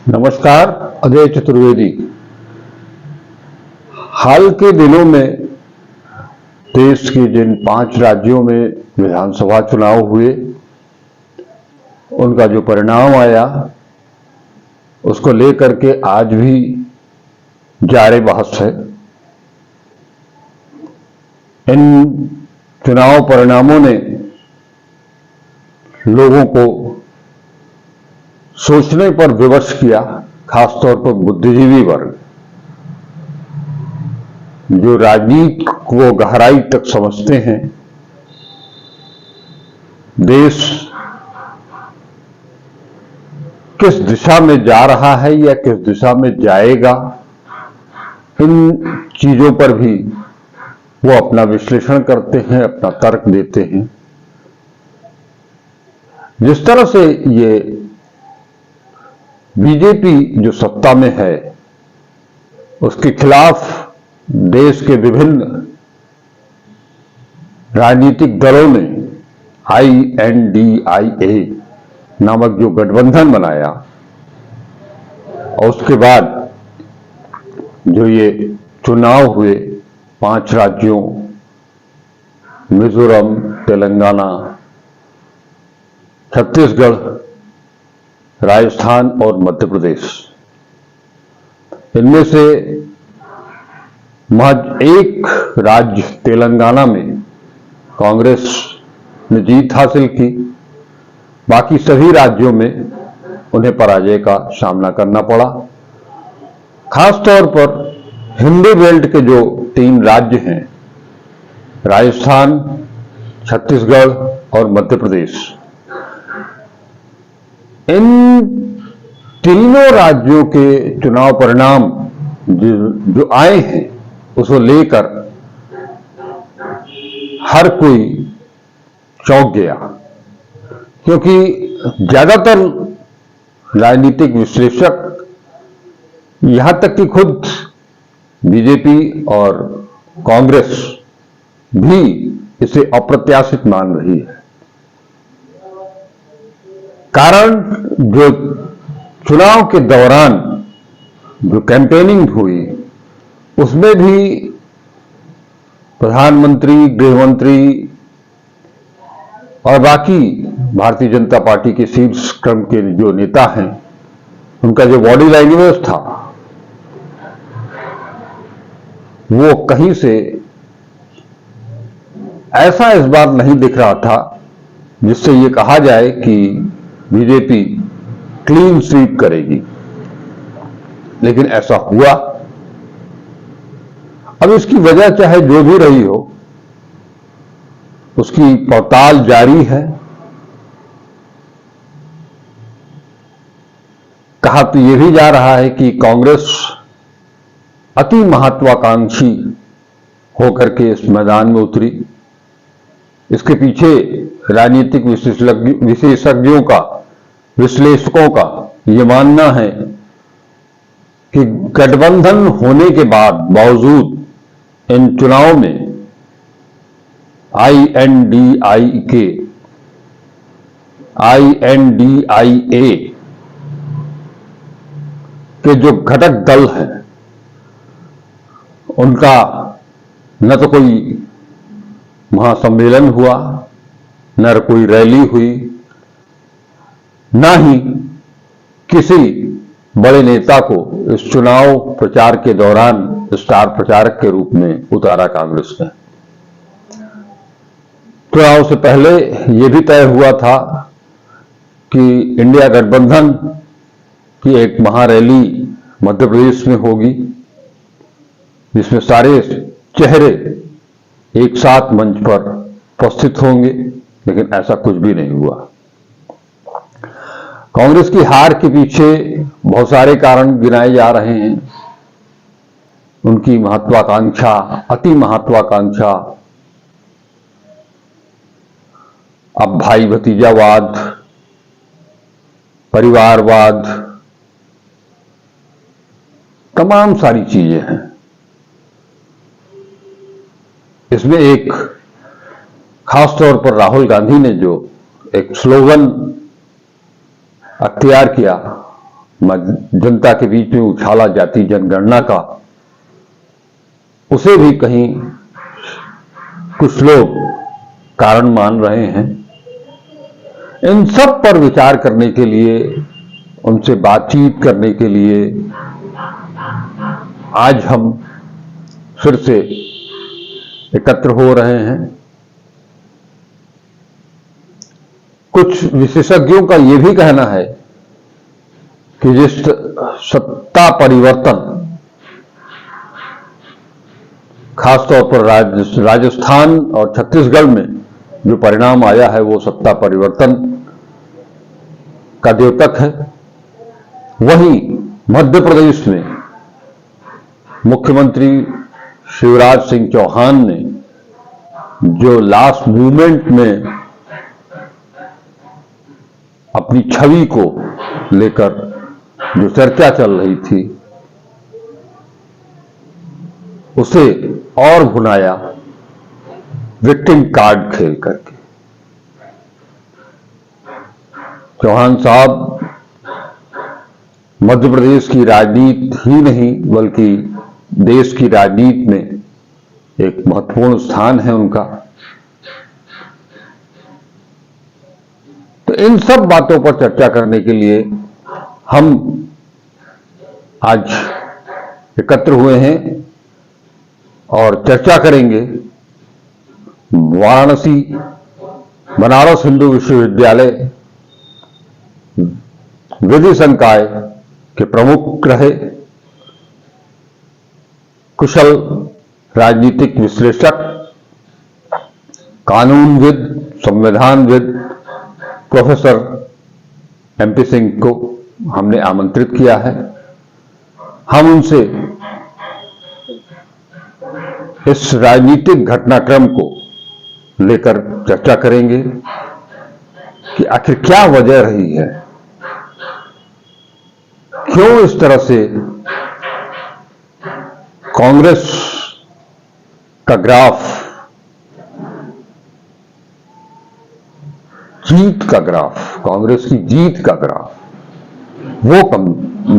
नमस्कार। अजय चतुर्वेदी। हाल के दिनों में देश के जिन 5 राज्यों में विधानसभा चुनाव हुए, उनका जो परिणाम आया, उसको लेकर के आज भी जारी बहस है। इन चुनाव परिणामों ने लोगों को सोचने पर विवश किया, खासतौर पर बुद्धिजीवी वर्ग, जो राजनीति को गहराई तक समझते हैं। देश किस दिशा में जा रहा है या किस दिशा में जाएगा, इन चीजों पर भी वो अपना विश्लेषण करते हैं, अपना तर्क देते हैं। जिस तरह से ये बीजेपी जो सत्ता में है, उसके खिलाफ देश के विभिन्न राजनीतिक दलों ने INDIA नामक जो गठबंधन बनाया, और उसके बाद जो ये चुनाव हुए 5 राज्यों मिजोरम, तेलंगाना, छत्तीसगढ़, राजस्थान और मध्य प्रदेश, इनमें से महज एक राज्य तेलंगाना में कांग्रेस ने जीत हासिल की। बाकी सभी राज्यों में उन्हें पराजय का सामना करना पड़ा। खासतौर पर हिंदी बेल्ट के जो 3 राज्य हैं, राजस्थान, छत्तीसगढ़ और मध्य प्रदेश, इन तीनों राज्यों के चुनाव परिणाम जो आए हैं, उसको लेकर हर कोई चौंक गया, क्योंकि ज्यादातर राजनीतिक विश्लेषक, यहां तक कि खुद बीजेपी और कांग्रेस भी इसे अप्रत्याशित मान रही है। कारण जो चुनाव के दौरान जो कैंपेनिंग हुई, उसमें भी प्रधानमंत्री, गृहमंत्री और बाकी भारतीय जनता पार्टी के शीर्ष क्रम के जो नेता हैं, उनका जो बॉडी लैंग्वेज था, वो कहीं से ऐसा इस बार नहीं दिख रहा था जिससे ये कहा जाए कि बीजेपी क्लीन स्वीप करेगी। लेकिन ऐसा हुआ। अब इसकी वजह चाहे जो भी रही हो, उसकी पड़ताल जारी है। कहा तो यह भी जा रहा है कि कांग्रेस अति महत्वाकांक्षी होकर के इस मैदान में उतरी। इसके पीछे राजनीतिक विशेषज्ञों का, विश्लेषकों का यह मानना है कि गठबंधन होने के बावजूद इन चुनाव में INDIA के जो घटक दल हैं, उनका न तो कोई महासम्मेलन हुआ, न कोई रैली हुई, न ही किसी बड़े नेता को इस चुनाव प्रचार के दौरान स्टार प्रचारक के रूप में उतारा कांग्रेस ने। चुनाव से पहले यह भी तय हुआ था कि इंडिया गठबंधन की एक महारैली मध्य प्रदेश में होगी, जिसमें सारे चेहरे एक साथ मंच पर उपस्थित होंगे। लेकिन ऐसा कुछ भी नहीं हुआ। कांग्रेस की हार के पीछे बहुत सारे कारण गिनाए जा रहे हैं। उनकी महत्वाकांक्षा, अति महत्वाकांक्षा, अब भाई भतीजावाद, परिवारवाद, तमाम सारी चीजें हैं। इसमें एक खासतौर पर राहुल गांधी ने जो एक स्लोगन अख्तियार किया, जनता के बीच में उछाला जाती जनगणना का, उसे भी कहीं कुछ लोग कारण मान रहे हैं। इन सब पर विचार करने के लिए, उनसे बातचीत करने के लिए आज हम फिर से एकत्र हो रहे हैं। कुछ विशेषज्ञों का यह भी कहना है कि जिस सत्ता परिवर्तन खासतौर पर राजस्थान और छत्तीसगढ़ में जो परिणाम आया है, वो सत्ता परिवर्तन का द्योतक है। वहीं मध्य प्रदेश में मुख्यमंत्री शिवराज सिंह चौहान ने जो लास्ट मूवमेंट में अपनी छवि को लेकर जो चर्चा चल रही थी, उसे और भुनाया विक्टिम कार्ड खेल करके। चौहान साहब मध्य प्रदेश की राजनीति ही नहीं बल्कि देश की राजनीति में एक महत्वपूर्ण स्थान है उनका। तो इन सब बातों पर चर्चा करने के लिए हम आज एकत्र हुए हैं और चर्चा करेंगे वाराणसी बनारस हिंदू विश्वविद्यालय विधि संकाय के प्रमुख रहे कुशल राजनीतिक विश्लेषक, कानूनविद, संविधानविद प्रोफेसर MP सिंह को हमने आमंत्रित किया है। हम उनसे इस राजनीतिक घटनाक्रम को लेकर चर्चा करेंगे कि आखिर क्या वजह रही है, क्यों इस तरह से कांग्रेस का ग्राफ, जीत का ग्राफ, कांग्रेस की जीत का ग्राफ वो कम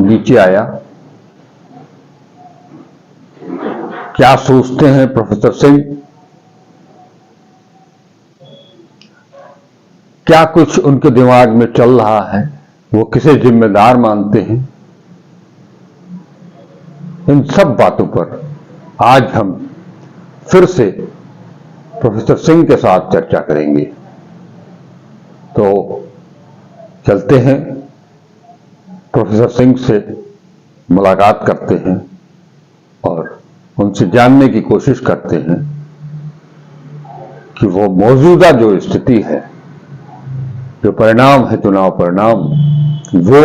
नीचे आया। क्या सोचते हैं प्रोफेसर सिंह, क्या कुछ उनके दिमाग में चल रहा है, वो किसे जिम्मेदार मानते हैं, इन सब बातों पर आज हम फिर से प्रोफेसर सिंह के साथ चर्चा करेंगे। तो चलते हैं, प्रोफेसर सिंह से मुलाकात करते हैं और उनसे जानने की कोशिश करते हैं कि वो मौजूदा जो स्थिति है, जो परिणाम है, चुनाव परिणाम, वो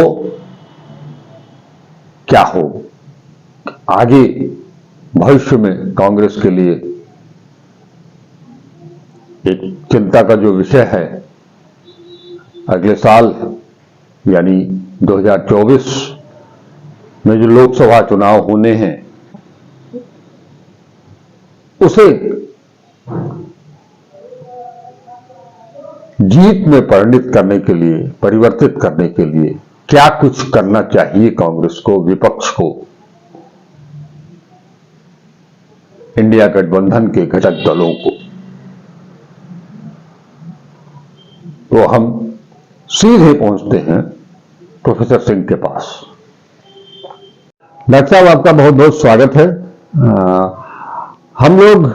क्या हो, आगे भविष्य में कांग्रेस के लिए एक चिंता का जो विषय है। अगले साल यानी 2024 में जो लोकसभा चुनाव होने हैं, उसे जीत में परिणत करने के लिए, परिवर्तित करने के लिए क्या कुछ करना चाहिए कांग्रेस को, विपक्ष को, इंडिया गठबंधन के घटक दलों को। तो हम सीधे पहुंचते हैं प्रोफेसर सिंह के पास। डॉक्टर साहब, आपका बहुत बहुत स्वागत है। हम लोग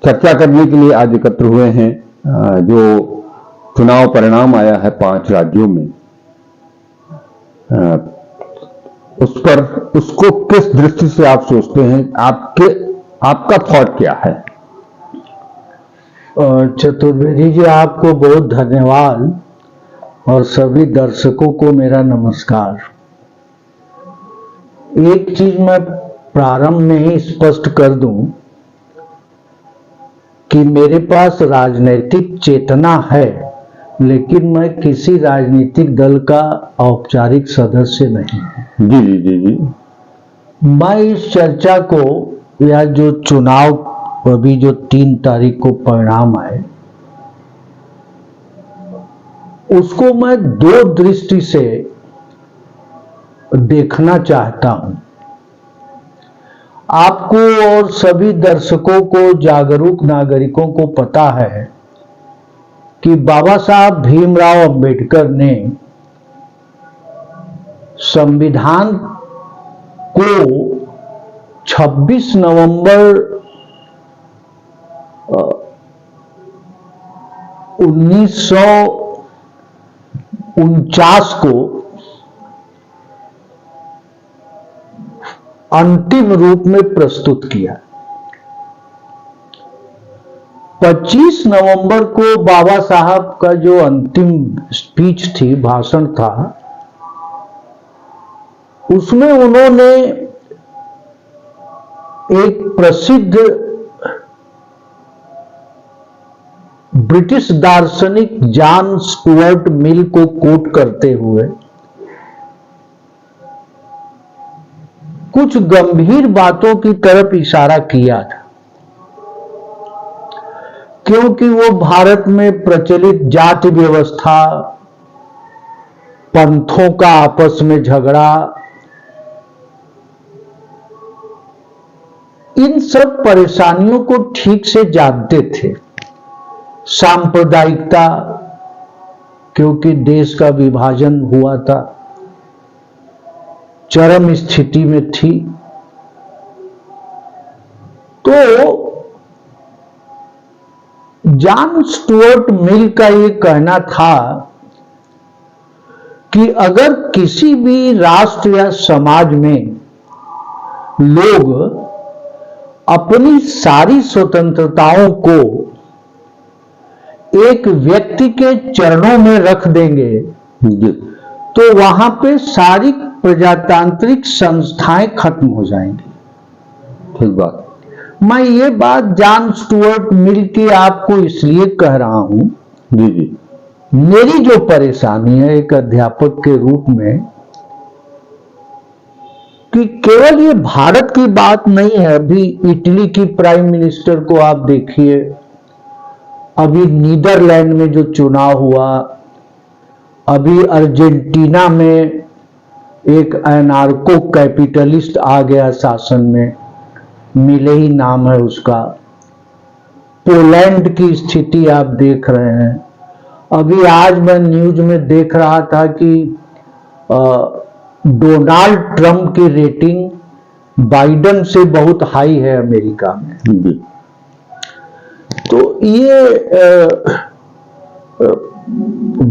चर्चा करने के लिए आज एकत्र हुए हैं जो चुनाव परिणाम आया है 5 राज्यों में, उस पर, उसको किस दृष्टि से आप सोचते हैं, आपका थॉट क्या है? चतुर्वेदी जी, आपको बहुत धन्यवाद और सभी दर्शकों को मेरा नमस्कार। एक चीज मैं प्रारंभ में ही स्पष्ट कर दूं कि मेरे पास राजनीतिक चेतना है, लेकिन मैं किसी राजनीतिक दल का औपचारिक सदस्य नहीं हूं। जी जी जी जी। मैं इस चर्चा को, या जो चुनाव अभी जो 3 तारीख को परिणाम आए, उसको मैं 2 दृष्टि से देखना चाहता हूं। आपको और सभी दर्शकों को, जागरूक नागरिकों को पता है कि बाबा साहब भीमराव अंबेडकर ने संविधान को 26 नवंबर 1949 को अंतिम रूप में प्रस्तुत किया। 25 नवंबर को बाबा साहब का जो अंतिम स्पीच थी, भाषण था, उसमें उन्होंने एक प्रसिद्ध ब्रिटिश दार्शनिक जॉन स्टुअर्ट मिल को कोट करते हुए कुछ गंभीर बातों की तरफ इशारा किया था, क्योंकि वो भारत में प्रचलित जाति व्यवस्था, पंथों का आपस में झगड़ा, इन सब परेशानियों को ठीक से जानते थे। सांप्रदायिकता, क्योंकि देश का विभाजन हुआ था, चरम स्थिति में थी। तो जॉन स्टुअर्ट मिल का ये कहना था कि अगर किसी भी राष्ट्र या समाज में लोग अपनी सारी स्वतंत्रताओं को एक व्यक्ति के चरणों में रख देंगे तो वहां पे सारी प्रजातांत्रिक संस्थाएं खत्म हो जाएंगी। ठीक बात। मैं ये बात जॉन स्टुअर्ट मिल की आपको इसलिए कह रहा हूं, जी जी, मेरी जो परेशानी है एक अध्यापक के रूप में, कि केवल ये भारत की बात नहीं है। अभी इटली की प्राइम मिनिस्टर को आप देखिए, अभी नीदरलैंड में जो चुनाव हुआ, अभी अर्जेंटीना में एक एनार्को कैपिटलिस्ट आ गया शासन में, मिले ही नाम है उसका। पोलैंड की स्थिति आप देख रहे हैं। अभी आज मैं न्यूज में देख रहा था कि डोनाल्ड ट्रंप की रेटिंग बाइडेन से बहुत हाई है अमेरिका में। तो ये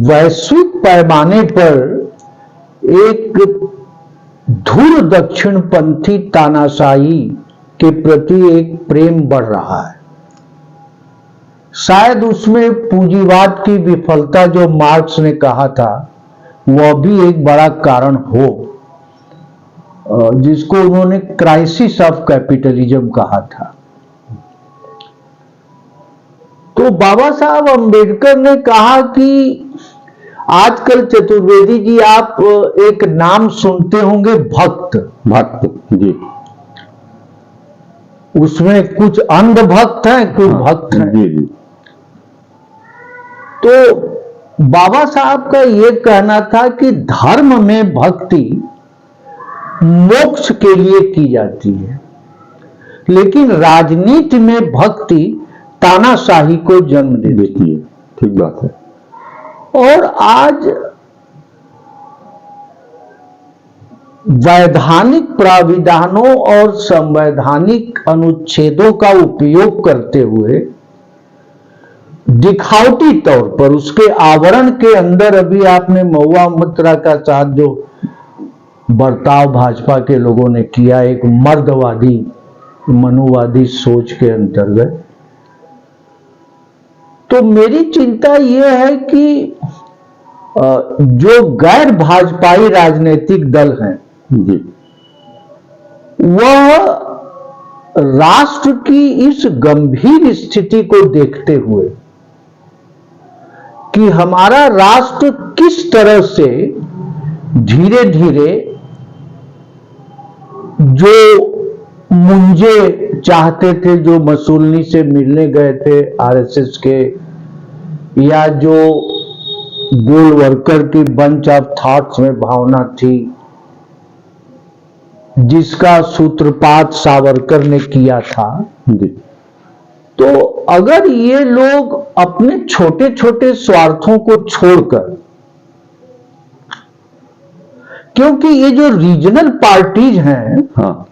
वैश्विक पैमाने पर एक धुर दक्षिणपंथी तानाशाही के प्रति एक प्रेम बढ़ रहा है। शायद उसमें पूंजीवाद की विफलता जो मार्क्स ने कहा था वह भी एक बड़ा कारण हो, जिसको उन्होंने क्राइसिस ऑफ कैपिटलिज्म कहा था। तो बाबा साहब अंबेडकर ने कहा कि आजकल चतुर्वेदी जी आप एक नाम सुनते होंगे, भक्त। भक्त जी, उसमें कुछ अंधभक्त हैं, कुछ भक्त हैं। जी जी। तो बाबा साहब का यह कहना था कि धर्म में भक्ति मोक्ष के लिए की जाती है, लेकिन राजनीति में भक्ति तानाशाही को जन्म देती है। ठीक बात है। और आज वैधानिक प्राविधानों और संवैधानिक अनुच्छेदों का उपयोग करते हुए दिखावटी तौर पर उसके आवरण के अंदर, अभी आपने महुआ मोइत्रा का साथ जो बर्ताव भाजपा के लोगों ने किया, एक मर्दवादी मनुवादी सोच के अंतर्गत, तो मेरी चिंता यह है कि जो गैर भाजपाई राजनीतिक दल हैं जी, वह राष्ट्र की इस गंभीर स्थिति को देखते हुए कि हमारा राष्ट्र किस तरह से धीरे धीरे जो मुंजे चाहते थे, जो मसूलनी से मिलने गए थे आरएसएस के, या जो गोल वर्कर की बंच ऑफ थॉट्स में भावना थी, जिसका सूत्रपात सावरकर ने किया था। जी। तो अगर ये लोग अपने छोटे छोटे स्वार्थों को छोड़कर, क्योंकि ये जो रीजनल पार्टीज हैं, हाँ,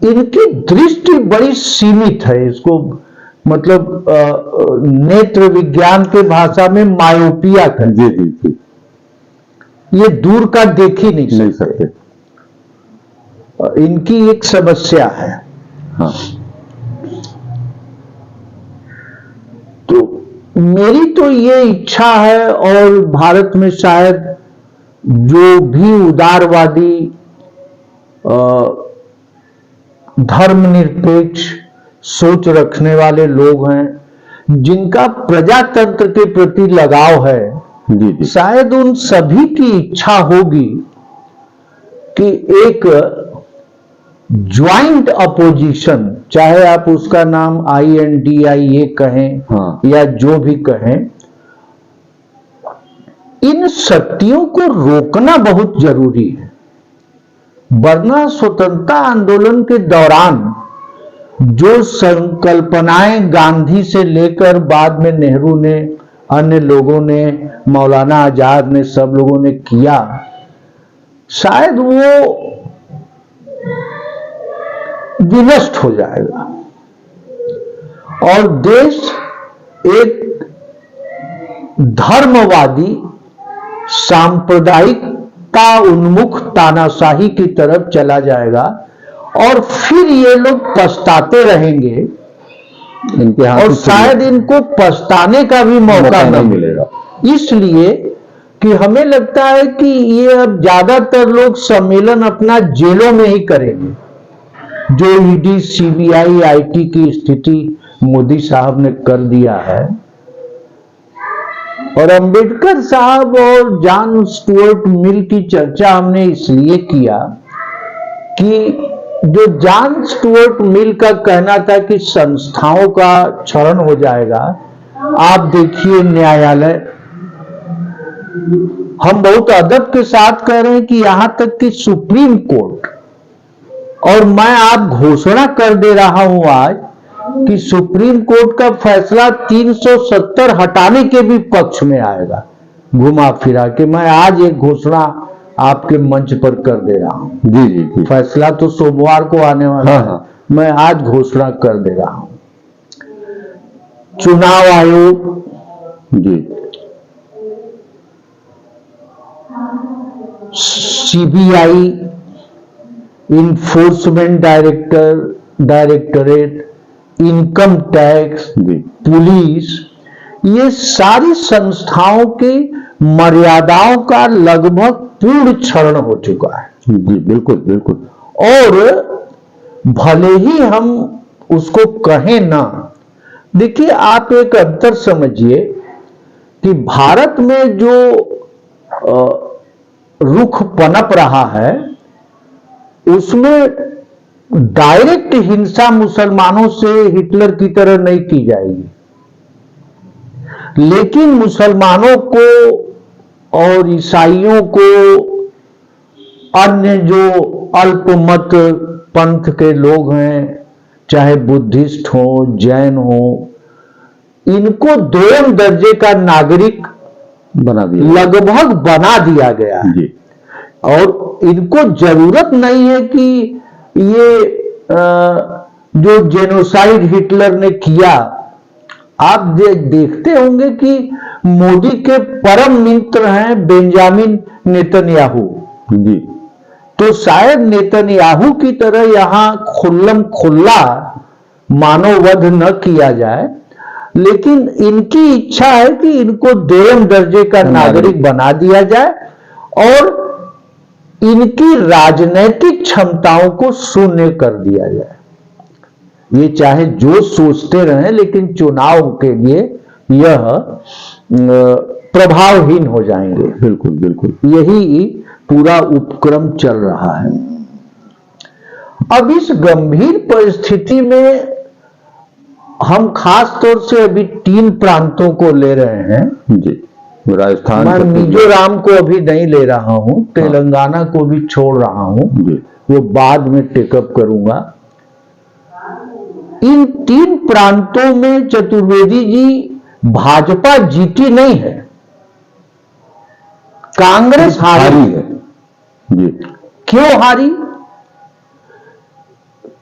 इनकी दृष्टि बड़ी सीमित है। इसको मतलब नेत्र विज्ञान के भाषा में मायोपिया कहते हैं। जी जी जी। ये दूर का देख ही नहीं सकते। इनकी एक समस्या है। हाँ। तो मेरी तो ये इच्छा है, और भारत में शायद जो भी उदारवादी धर्मनिरपेक्ष सोच रखने वाले लोग हैं, जिनका प्रजातंत्र के प्रति लगाव है, जी जी। शायद उन सभी की इच्छा होगी कि एक ज्वाइंट अपोजिशन, चाहे आप उसका नाम INDIA कहें, हाँ, या जो भी कहें, इन शक्तियों को रोकना बहुत जरूरी है। वरना स्वतंत्रता आंदोलन के दौरान जो संकल्पनाएं गांधी से लेकर बाद में नेहरू ने, अन्य लोगों ने, मौलाना आजाद ने, सब लोगों ने किया, शायद वो विनष्ट हो जाएगा और देश एक धर्मवादी सांप्रदायिकता उन्मुख तानाशाही की तरफ चला जाएगा, और फिर ये लोग पछताते रहेंगे, इनके हाथ और शायद इनको पछताने का भी मौका नहीं मिलेगा। इसलिए कि हमें लगता है कि ये अब ज्यादातर लोग सम्मेलन अपना जेलों में ही करेंगे। जो ED, CBI, IT की स्थिति मोदी साहब ने कर दिया है, और अंबेडकर साहब और जॉन स्टुअर्ट मिल की चर्चा हमने इसलिए किया कि जो जॉन स्टुअर्ट मिल का कहना था कि संस्थाओं का क्षरण हो जाएगा, आप देखिए न्यायालय, हम बहुत अदब के साथ कह रहे हैं कि यहां तक कि सुप्रीम कोर्ट, और मैं आप घोषणा कर दे रहा हूं आज कि सुप्रीम कोर्ट का फैसला 370 हटाने के भी पक्ष में आएगा, घुमा फिरा के। मैं आज एक घोषणा आपके मंच पर कर दे रहा हूं। जी जी जी। फैसला तो सोमवार को आने वाला है। हाँ। मैं आज घोषणा कर दे रहा हूं। चुनाव आयोग, जी, CBI, Enforcement Directorate, income tax, जी, पुलिस, ये सारी संस्थाओं की मर्यादाओं का लगभग पूर्ण क्षरण हो चुका है। जी, बिल्कुल बिल्कुल। और भले ही हम उसको कहें ना, देखिए आप एक अंतर समझिए कि भारत में जो रुख पनप रहा है, उसमें डायरेक्ट हिंसा मुसलमानों से हिटलर की तरह नहीं की जाएगी, लेकिन मुसलमानों को और ईसाइयों को, अन्य जो अल्पमत पंथ के लोग हैं, चाहे बुद्धिस्ट हो, जैन हो, इनको दोयम दर्जे का नागरिक बना दिया, लगभग बना दिया गया है। जी। और इनको जरूरत नहीं है कि ये जो जेनोसाइड हिटलर ने किया, आप देखते होंगे कि मोदी के परम मित्र हैं बेंजामिन नेतन्याहू, जी। तो शायद नेतन्याहू की तरह यहां खुल्लम खुल्ला मानववध न किया जाए, लेकिन इनकी इच्छा है कि इनको दोयम दर्जे का नागरिक बना दिया जाए और इनकी राजनैतिक क्षमताओं को शून्य कर दिया जाए। ये चाहे जो सोचते रहें, लेकिन चुनाव के लिए यह प्रभावहीन हो जाएंगे। बिल्कुल बिल्कुल, यही पूरा उपक्रम चल रहा है। अब इस गंभीर परिस्थिति में हम खास तौर से अभी 3 प्रांतों को ले रहे हैं। जी। राजस्थान, मैं मिजोरम को अभी नहीं ले रहा हूं, तेलंगाना को भी छोड़ रहा हूं, जी, वो बाद में टेकअप करूंगा। इन 3 प्रांतों में चतुर्वेदी जी भाजपा जीती नहीं है, कांग्रेस हारी है। जी, क्यों हारी?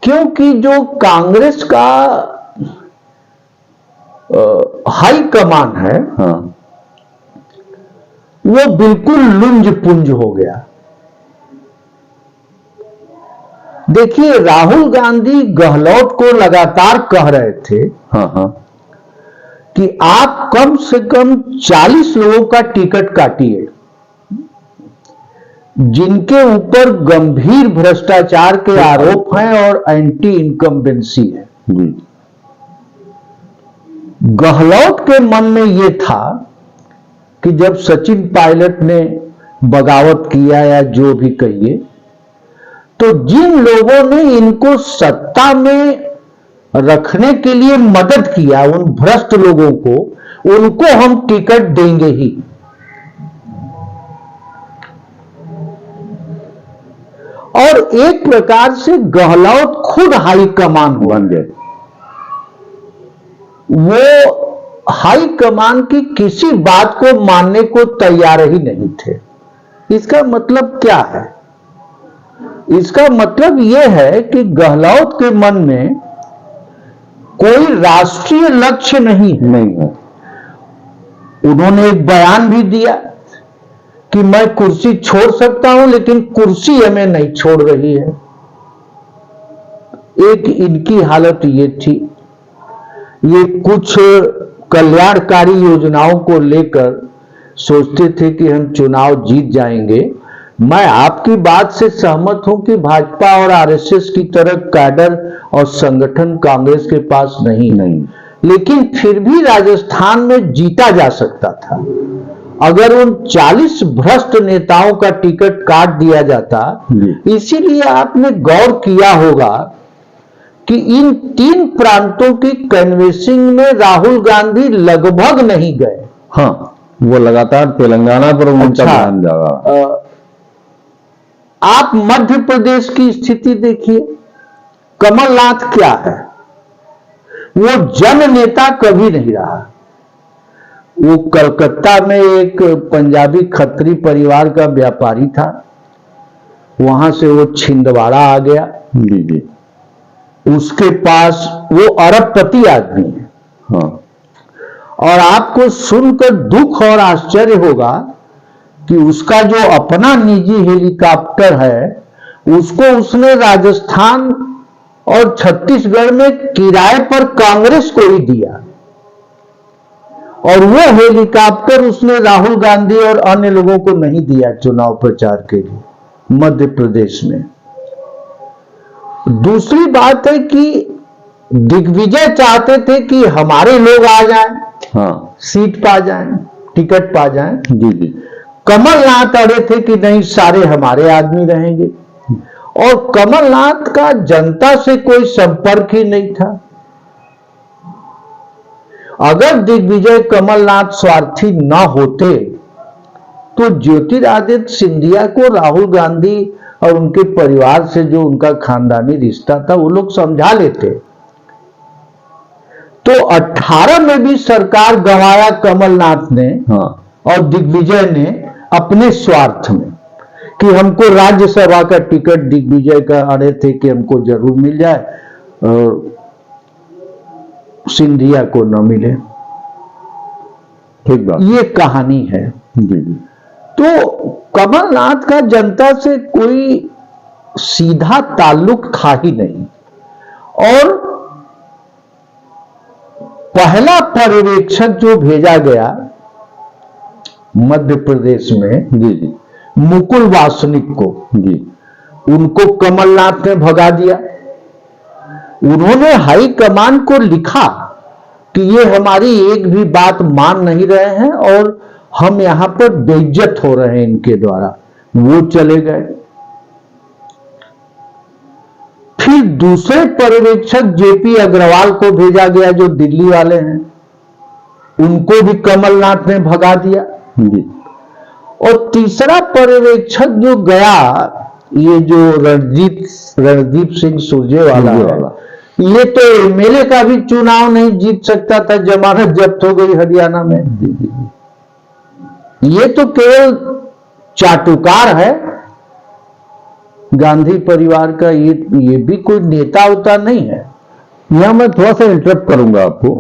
क्योंकि जो कांग्रेस का हाई कमान है, हाँ, वो बिल्कुल लुंज पुंज हो गया। देखिए, राहुल गांधी गहलोत को लगातार कह रहे थे हाँ, हाँ, कि आप कम से कम 40 लोगों का टिकट काटिए जिनके ऊपर गंभीर भ्रष्टाचार के आरोप हैं और एंटी इनकम्बेंसी है। जी, गहलोत के मन में यह था कि जब सचिन पायलट ने बगावत किया या जो भी कहिए, तो जिन लोगों ने इनको सत्ता में रखने के लिए मदद किया, उन भ्रष्ट लोगों को, उनको हम टिकट देंगे ही। और एक प्रकार से गहलोत खुद हाई कमान बन गए। वो हाई कमान की किसी बात को मानने को तैयार ही नहीं थे। इसका मतलब क्या है? इसका मतलब यह है कि गहलोत के मन में कोई राष्ट्रीय लक्ष्य नहीं है। उन्होंने एक बयान भी दिया कि मैं कुर्सी छोड़ सकता हूं, लेकिन कुर्सी हमें नहीं छोड़ रही है। एक इनकी हालत ये थी, ये कुछ कल्याणकारी योजनाओं को लेकर सोचते थे कि हम चुनाव जीत जाएंगे। मैं आपकी बात से सहमत हूं कि भाजपा और आरएसएस की तरह कैडर और संगठन कांग्रेस के पास नहीं, लेकिन फिर भी राजस्थान में जीता जा सकता था अगर उन 40 भ्रष्ट नेताओं का टिकट काट दिया जाता। इसीलिए आपने गौर किया होगा कि इन 3 प्रांतों की कैनवेसिंग में राहुल गांधी लगभग नहीं गए। हाँ, वो लगातार तेलंगाना पर उनका ध्यान जा रहा। आप मध्य प्रदेश की स्थिति देखिए, कमलनाथ क्या है? वो जन नेता कभी नहीं रहा। वो कलकत्ता में एक पंजाबी खत्री परिवार का व्यापारी था, वहां से वो छिंदवाड़ा आ गया। जी, जी, उसके पास वो अरबपति आदमी है। हाँ, और आपको सुनकर दुख और आश्चर्य होगा कि उसका जो अपना निजी हेलीकॉप्टर है, उसको उसने राजस्थान और छत्तीसगढ़ में किराए पर कांग्रेस को ही दिया। और वो हेलीकॉप्टर उसने राहुल गांधी और अन्य लोगों को नहीं दिया चुनाव प्रचार के लिए मध्य प्रदेश में। दूसरी बात है कि दिग्विजय चाहते थे कि हमारे लोग आ जाएं, हाँ, सीट पा जाएं, टिकट पा जाएं। जी, जी, कमलनाथ अड़े थे कि नहीं, सारे हमारे आदमी रहेंगे। और कमलनाथ का जनता से कोई संपर्क ही नहीं था। अगर दिग्विजय कमलनाथ स्वार्थी न होते तो ज्योतिरादित्य सिंधिया को राहुल गांधी और उनके परिवार से जो उनका खानदानी रिश्ता था, वो लोग समझा लेते। तो 18 में भी सरकार गंवाया कमलनाथ ने, हाँ, और दिग्विजय ने अपने स्वार्थ में कि हमको राज्यसभा का टिकट दिग्विजय का अड़े थे कि हमको जरूर मिल जाए और सिंधिया को न मिले। ठीक बात। ये कहानी है। जी, जी, तो कमलनाथ का जनता से कोई सीधा ताल्लुक था ही नहीं। और पहला पर्यवेक्षक जो भेजा गया मध्य प्रदेश में, जी, जी, मुकुल वासनिक को, जी, उनको कमलनाथ ने भगा दिया। उन्होंने हाई कमान को लिखा कि ये हमारी एक भी बात मान नहीं रहे हैं और हम यहां पर बेइज्जत हो रहे हैं इनके द्वारा। वो चले गए। फिर दूसरे पर्यवेक्षक जेपी अग्रवाल को भेजा गया जो दिल्ली वाले हैं, उनको भी कमलनाथ ने भगा दिया। जी। और तीसरा पर्यवेक्षक जो गया, ये जो रणदीप सिंह सुरजेवाला है, ये तो एमएलए का भी चुनाव नहीं जीत सकता था, जमानत जब्त हो गई हरियाणा में। ये तो केवल चाटुकार है गांधी परिवार का, ये भी कोई नेता उता नहीं है। यहां मैं थोड़ा सा इंटरप्ट करूंगा आपको।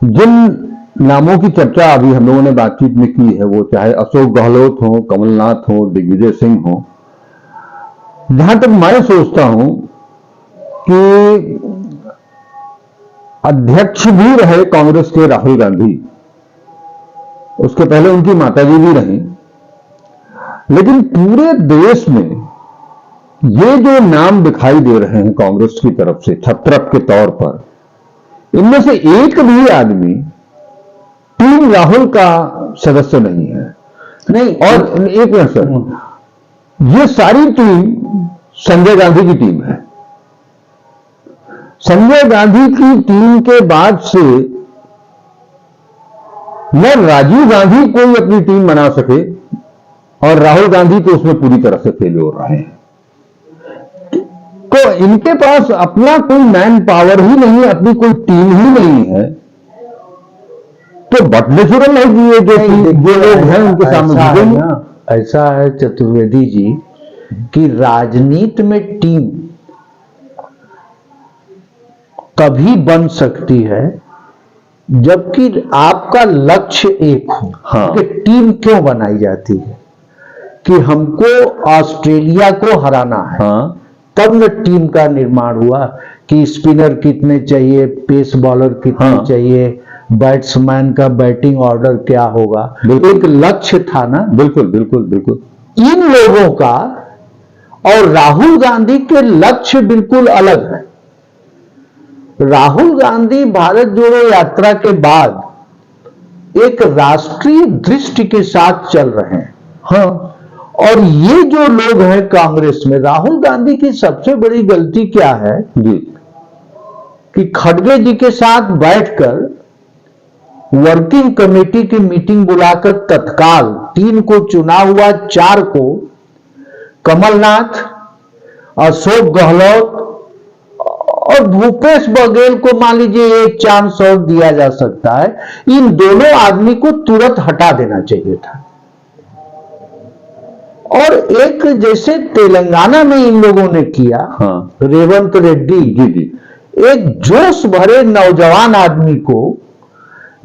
जिन नामों की चर्चा अभी हम लोगों ने बातचीत में की है, वो चाहे अशोक गहलोत हो, कमलनाथ हो, दिग्विजय सिंह हो, जहां तक मैं सोचता हूं कि अध्यक्ष भी रहे कांग्रेस के राहुल गांधी, उसके पहले उनकी माताजी भी रही, लेकिन पूरे देश में ये जो नाम दिखाई दे रहे हैं कांग्रेस की तरफ से छत्रप के तौर पर, इनमें से एक भी आदमी टीम राहुल का सदस्य नहीं है। नहीं, और एक मिनट सर, ये सारी टीम संजय गांधी की टीम है। संजय गांधी की टीम के बाद से न राजीव गांधी कोई अपनी टीम बना सके, और राहुल गांधी तो उसमें पूरी तरह से फेल हो रहे हैं। तो इनके पास अपना कोई मैन पावर ही नहीं है, अपनी कोई टीम ही नहीं है, तो बट नेचुरल है कि ये जो लोग हैं उनके सामने ऐसा है चतुर्वेदी जी कि राजनीति में टीम तभी बन सकती है जबकि आपका लक्ष्य एक हो। हाँ। कि टीम क्यों बनाई जाती है कि हमको ऑस्ट्रेलिया को हराना है। हाँ। तब न टीम का निर्माण हुआ कि स्पिनर कितने चाहिए, पेस बॉलर कितने हाँ। चाहिए, बैट्समैन का बैटिंग ऑर्डर क्या होगा, एक लक्ष्य था ना। बिल्कुल बिल्कुल बिल्कुल। इन लोगों का और राहुल गांधी के लक्ष्य बिल्कुल अलग है। राहुल गांधी भारत जोड़ो यात्रा के बाद एक राष्ट्रीय दृष्टि के साथ चल रहे हैं। हाँ। और ये जो लोग हैं कांग्रेस में, राहुल गांधी की सबसे बड़ी गलती क्या है जी, कि खड़गे जी के साथ बैठकर वर्किंग कमेटी की मीटिंग बुलाकर तत्काल 3 को चुनाव हुआ, 4 को कमलनाथ, अशोक गहलोत और भूपेश बघेल को मान लीजिए एक चांस और दिया जा सकता है। इन दोनों आदमी को तुरंत हटा देना चाहिए था। और एक जैसे तेलंगाना में इन लोगों ने किया, हाँ। रेवंत रेड्डी जी जी, एक जोश भरे नौजवान आदमी को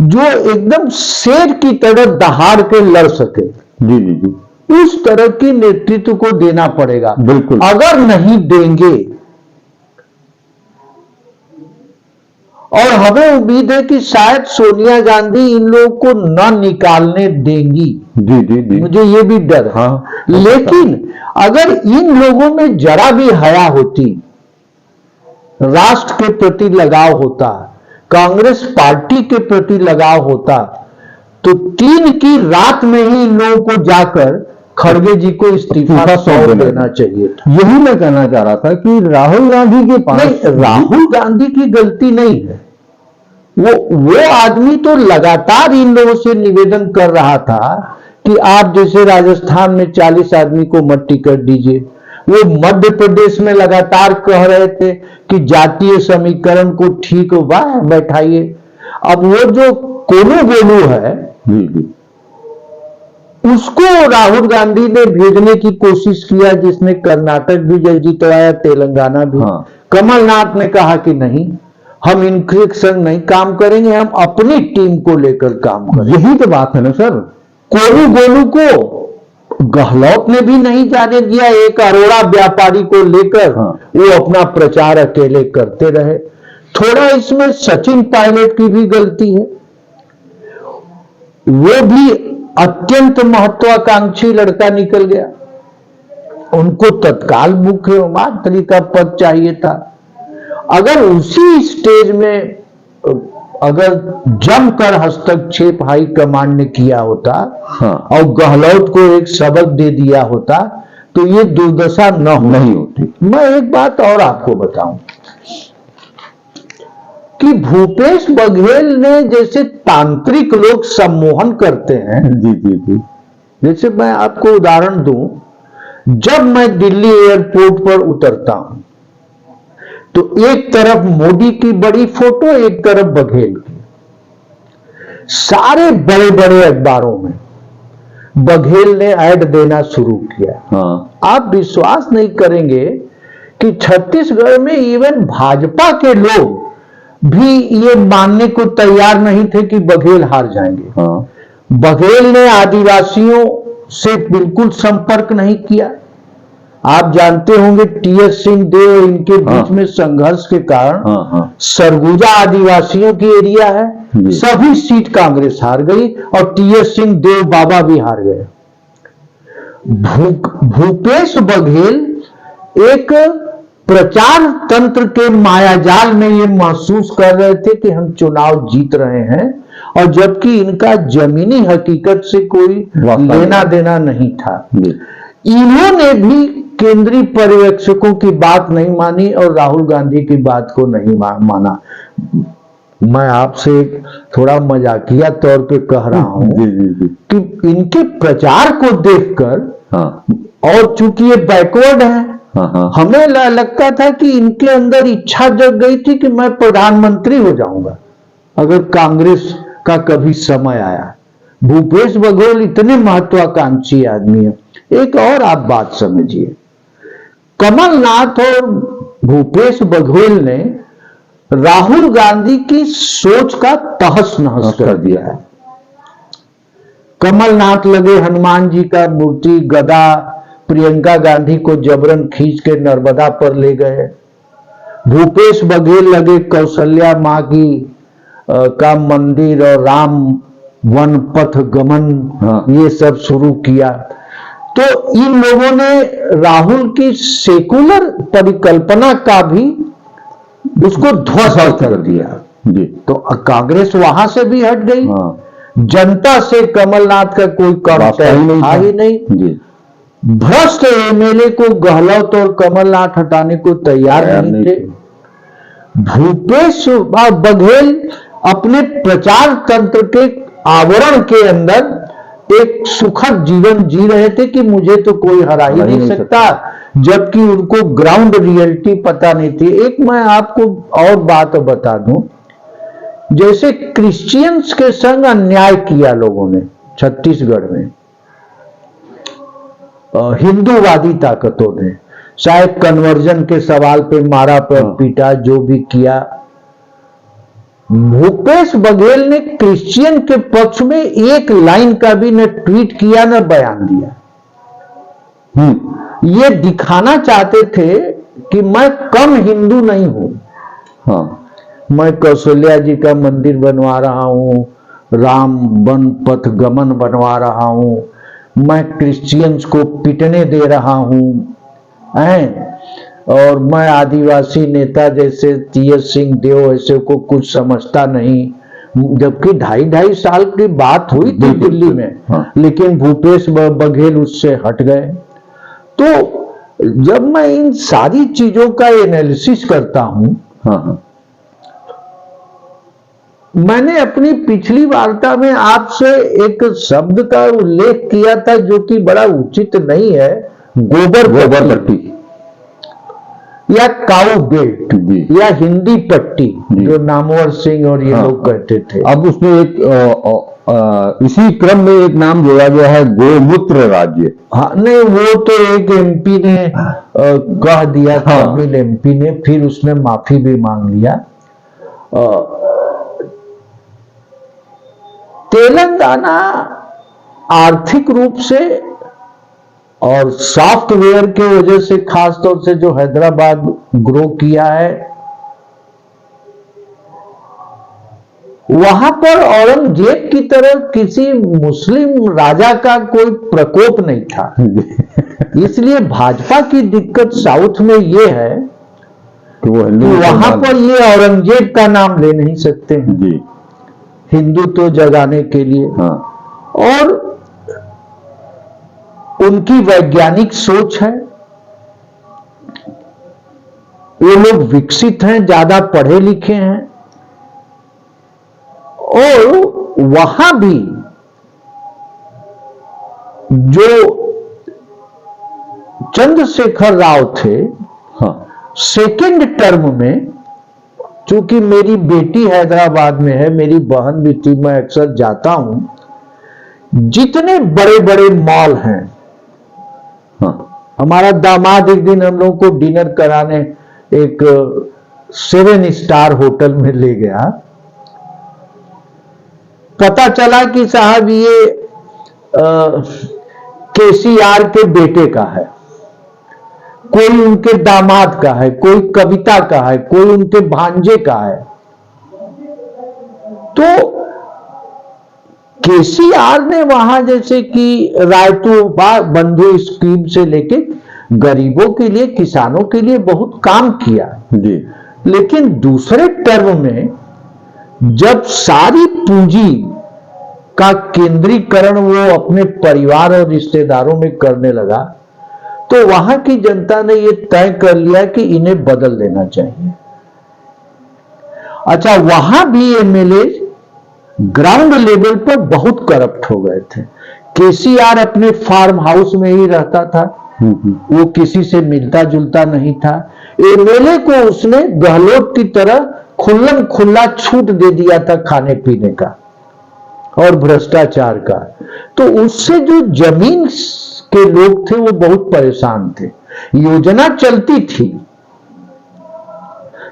जो एकदम शेर की तरह दहाड़ के लड़ सके, जी जी जी, उस तरह की नेतृत्व को देना पड़ेगा। बिल्कुल। अगर नहीं देंगे, और हमें उम्मीद है कि शायद सोनिया गांधी इन लोगों को न निकालने देंगी, जी जी जी, मुझे ये भी डर है। हाँ। लेकिन अगर इन लोगों में जरा भी हया होती, राष्ट्र के प्रति लगाव होता, कांग्रेस पार्टी के प्रति लगाव होता, तो 3 की रात में ही इन लोगों को जाकर खड़गे जी को इस्तीफा सौंप देना चाहिए था। यही मैं कहना चाह रहा था कि राहुल गांधी के पास, नहीं, राहुल गांधी की गलती नहीं है। वो आदमी तो लगातार इन लोगों से निवेदन कर रहा था कि आप जैसे राजस्थान में 40 आदमी को मत टिकट दीजिए। वो मध्य प्रदेश में लगातार कह रहे थे कि जातीय समीकरण को ठीक बैठाइए। अब वो जो कोनू गोलू है, उसको राहुल गांधी ने भेजने की कोशिश किया, जिसने कर्नाटक भी जितवाया, तेलंगाना भी। हाँ। कमलनाथ ने कहा कि नहीं, हम इनके संग नहीं काम करेंगे, हम अपनी टीम को लेकर काम करेंगे। यही तो बात है ना सर। कोनू गोलू को गहलोत ने भी नहीं जाने दिया। एक अरोड़ा व्यापारी को लेकर हाँ। वो अपना प्रचार अकेले करते रहे। थोड़ा इसमें सचिन पायलट की भी गलती है। वो भी अत्यंत महत्वाकांक्षी लड़का निकल गया, उनको तत्काल मुख्यमंत्री का पद चाहिए था। अगर उसी स्टेज में अगर जमकर हस्तक्षेप हाई कमांड ने किया होता, हाँ। और गहलोत को एक सबक दे दिया होता, तो ये दुर्दशा नहीं होती। मैं एक बात और आपको बताऊं कि भूपेश बघेल ने जैसे तांत्रिक लोग सम्मोहन करते हैं। जी जी जी। जैसे मैं आपको उदाहरण दूं, जब मैं दिल्ली एयरपोर्ट पर उतरता हूं तो एक तरफ मोदी की बड़ी फोटो, एक तरफ बघेल की। सारे बड़े बड़े अखबारों में बघेल ने ऐड देना शुरू किया। हाँ। आप विश्वास नहीं करेंगे कि छत्तीसगढ़ में इवन भाजपा के लोग भी ये मानने को तैयार नहीं थे कि बघेल हार जाएंगे। हाँ। बघेल ने आदिवासियों से बिल्कुल संपर्क नहीं किया। आप जानते होंगे टीएस सिंहदेव इनके बीच में संघर्ष के कारण सरगुजा आदिवासियों की एरिया है, सभी सीट कांग्रेस हार गई और टीएस सिंहदेव बाबा भी हार गए। भूपेश बघेल एक प्रचार तंत्र के मायाजाल में ये महसूस कर रहे थे कि हम चुनाव जीत रहे हैं, और जबकि इनका जमीनी हकीकत से कोई लेना देना नहीं था। इन्होंने भी केंद्रीय पर्यवेक्षकों की बात नहीं मानी और राहुल गांधी की बात को नहीं माना। मैं आपसे थोड़ा मजाकिया तौर पे कह रहा हूं कि इनके प्रचार को देखकर, और चूंकि ये बैकवर्ड है, हमें लगता था कि इनके अंदर इच्छा जग गई थी कि मैं प्रधानमंत्री हो जाऊंगा अगर कांग्रेस का कभी समय आया। भूपेश बघेल इतने महत्वाकांक्षी आदमी है। एक और आप बात समझिए, कमलनाथ और भूपेश बघेल ने राहुल गांधी की सोच का तहस नहस कर दिया है। कमलनाथ लगे हनुमान जी का मूर्ति गदा प्रियंका गांधी को जबरन खींच के नर्मदा पर ले गए। भूपेश बघेल लगे कौशल्या मां की का मंदिर और राम वन पथ गमन, ये सब शुरू किया। तो इन लोगों ने राहुल की सेकुलर परिकल्पना का भी उसको ध्वस्त कर दिया। तो कांग्रेस वहां से भी हट गई। जनता से कमलनाथ का कोई कम था ही नहीं। भ्रष्ट एमएलए को गहलोत और कमलनाथ हटाने को तैयार नहीं थे। भूपेश बघेल अपने प्रचार तंत्र के आवरण के अंदर एक सुखद जीवन जी रहे थे कि मुझे तो कोई हरा ही नहीं सकता, जबकि उनको ग्राउंड रियलिटी पता नहीं थी। एक मैं आपको और बात बता दूं, जैसे क्रिश्चियंस के संग अन्याय किया लोगों ने छत्तीसगढ़ में, हिंदूवादी ताकतों ने, चाहे कन्वर्जन के सवाल पे मारा पीटा, जो भी किया, भूपेश बघेल ने क्रिश्चियन के पक्ष में एक लाइन का भी न ट्वीट किया न बयान दिया। ये दिखाना चाहते थे कि मैं कम हिंदू नहीं हूं। मैं कौशल्या जी का मंदिर बनवा रहा हूं, राम वन पथ गमन बनवा रहा हूं, मैं क्रिश्चियंस को पिटने दे रहा हूं, और मैं आदिवासी नेता जैसे टीएस सिंहदेव ऐसे को कुछ समझता नहीं। जबकि 2.5 साल की बात हुई थी दिल्ली में, लेकिन भूपेश बघेल उससे हट गए। तो जब मैं इन सारी चीजों का एनालिसिस करता हूं, मैंने अपनी पिछली वार्ता में आपसे एक शब्द का उल्लेख किया था जो कि बड़ा उचित नहीं है, गोबर पट्टी या काऊ बेल्ट या हिंदी पट्टी, जो नामवर सिंह और ये लोग कहते थे। अब उसमें एक इसी क्रम में एक नाम जोड़ा गया है, गोमूत्र राज्य। नहीं, वो तो एक एमपी ने कह दिया था, तमिल एमपी ने, फिर उसने माफी भी मांग लिया। तेलंगाना आर्थिक रूप से और सॉफ्टवेयर के वजह से, खासतौर से जो हैदराबाद ग्रो किया है, वहां पर औरंगजेब की तरह किसी मुस्लिम राजा का कोई प्रकोप नहीं था। इसलिए भाजपा की दिक्कत साउथ में यह है कि वहां पर ये औरंगजेब का नाम ले नहीं सकते हैं हिंदुत्व जगाने के लिए। और उनकी वैज्ञानिक सोच है, वो लोग विकसित हैं, ज्यादा पढ़े लिखे हैं, और वहां भी जो चंद्रशेखर राव थे, हाँ, सेकेंड टर्म में, चूंकि मेरी बेटी हैदराबाद में है, मेरी बहन भी थी, मैं अक्सर जाता हूं, जितने बड़े बड़े मॉल हैं, हाँ, हमारा दामाद एक दिन हम लोग को डिनर कराने एक 7 स्टार होटल में ले गया। पता चला कि साहब ये केसीआर के बेटे का है, कोई उनके दामाद का है, कोई कविता का है, कोई उनके भांजे का है। तो केसीआर ने वहां जैसे कि रायतू बंधु स्कीम से लेके गरीबों के लिए, किसानों के लिए बहुत काम किया जी, लेकिन दूसरे टर्म में जब सारी पूंजी का केंद्रीकरण वो अपने परिवार और रिश्तेदारों में करने लगा, तो वहां की जनता ने ये तय कर लिया कि इन्हें बदल देना चाहिए। अच्छा, वहां भी एमएलए ग्राउंड लेवल पर बहुत करप्ट हो गए थे। केसीआर अपने फार्म हाउस में ही रहता था, वो किसी से मिलता जुलता नहीं था। एमएलए को उसने गहलोत की तरह खुल्लम खुल्ला छूट दे दिया था खाने पीने का और भ्रष्टाचार का। तो उससे जो जमीन के लोग थे वो बहुत परेशान थे। योजना चलती थी।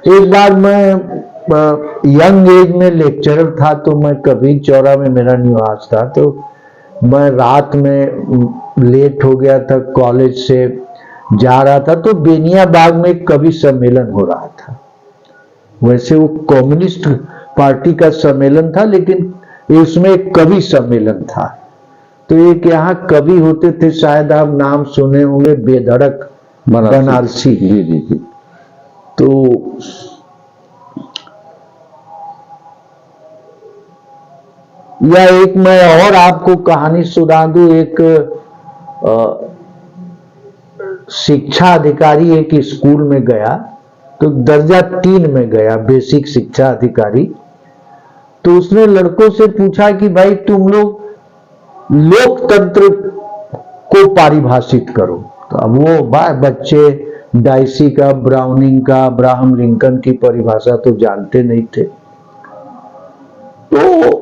एक बार मैं यंग एज में लेक्चरर था, तो मैं कभी चौरा में मेरा निवास था, तो मैं रात में लेट हो गया था, कॉलेज से जा रहा था, तो बेनिया बाग में एक कवि सम्मेलन हो रहा था। वैसे वो कम्युनिस्ट पार्टी का सम्मेलन था, लेकिन उसमें एक कवि सम्मेलन था। तो एक यहाँ कवि होते थे, शायद आप नाम सुने होंगे, बेधड़क बनारसी। जी जी जी। तो या एक मैं और आपको कहानी सुना दूं। एक शिक्षा अधिकारी एक स्कूल में गया, तो दर्जा 3 में गया, बेसिक शिक्षा अधिकारी। तो उसने लड़कों से पूछा कि भाई तुम लोग लोकतंत्र को परिभाषित करो। तो अब वो बच्चे डाइसी का, ब्राउनिंग का, अब्राहम लिंकन की परिभाषा तो जानते नहीं थे। तो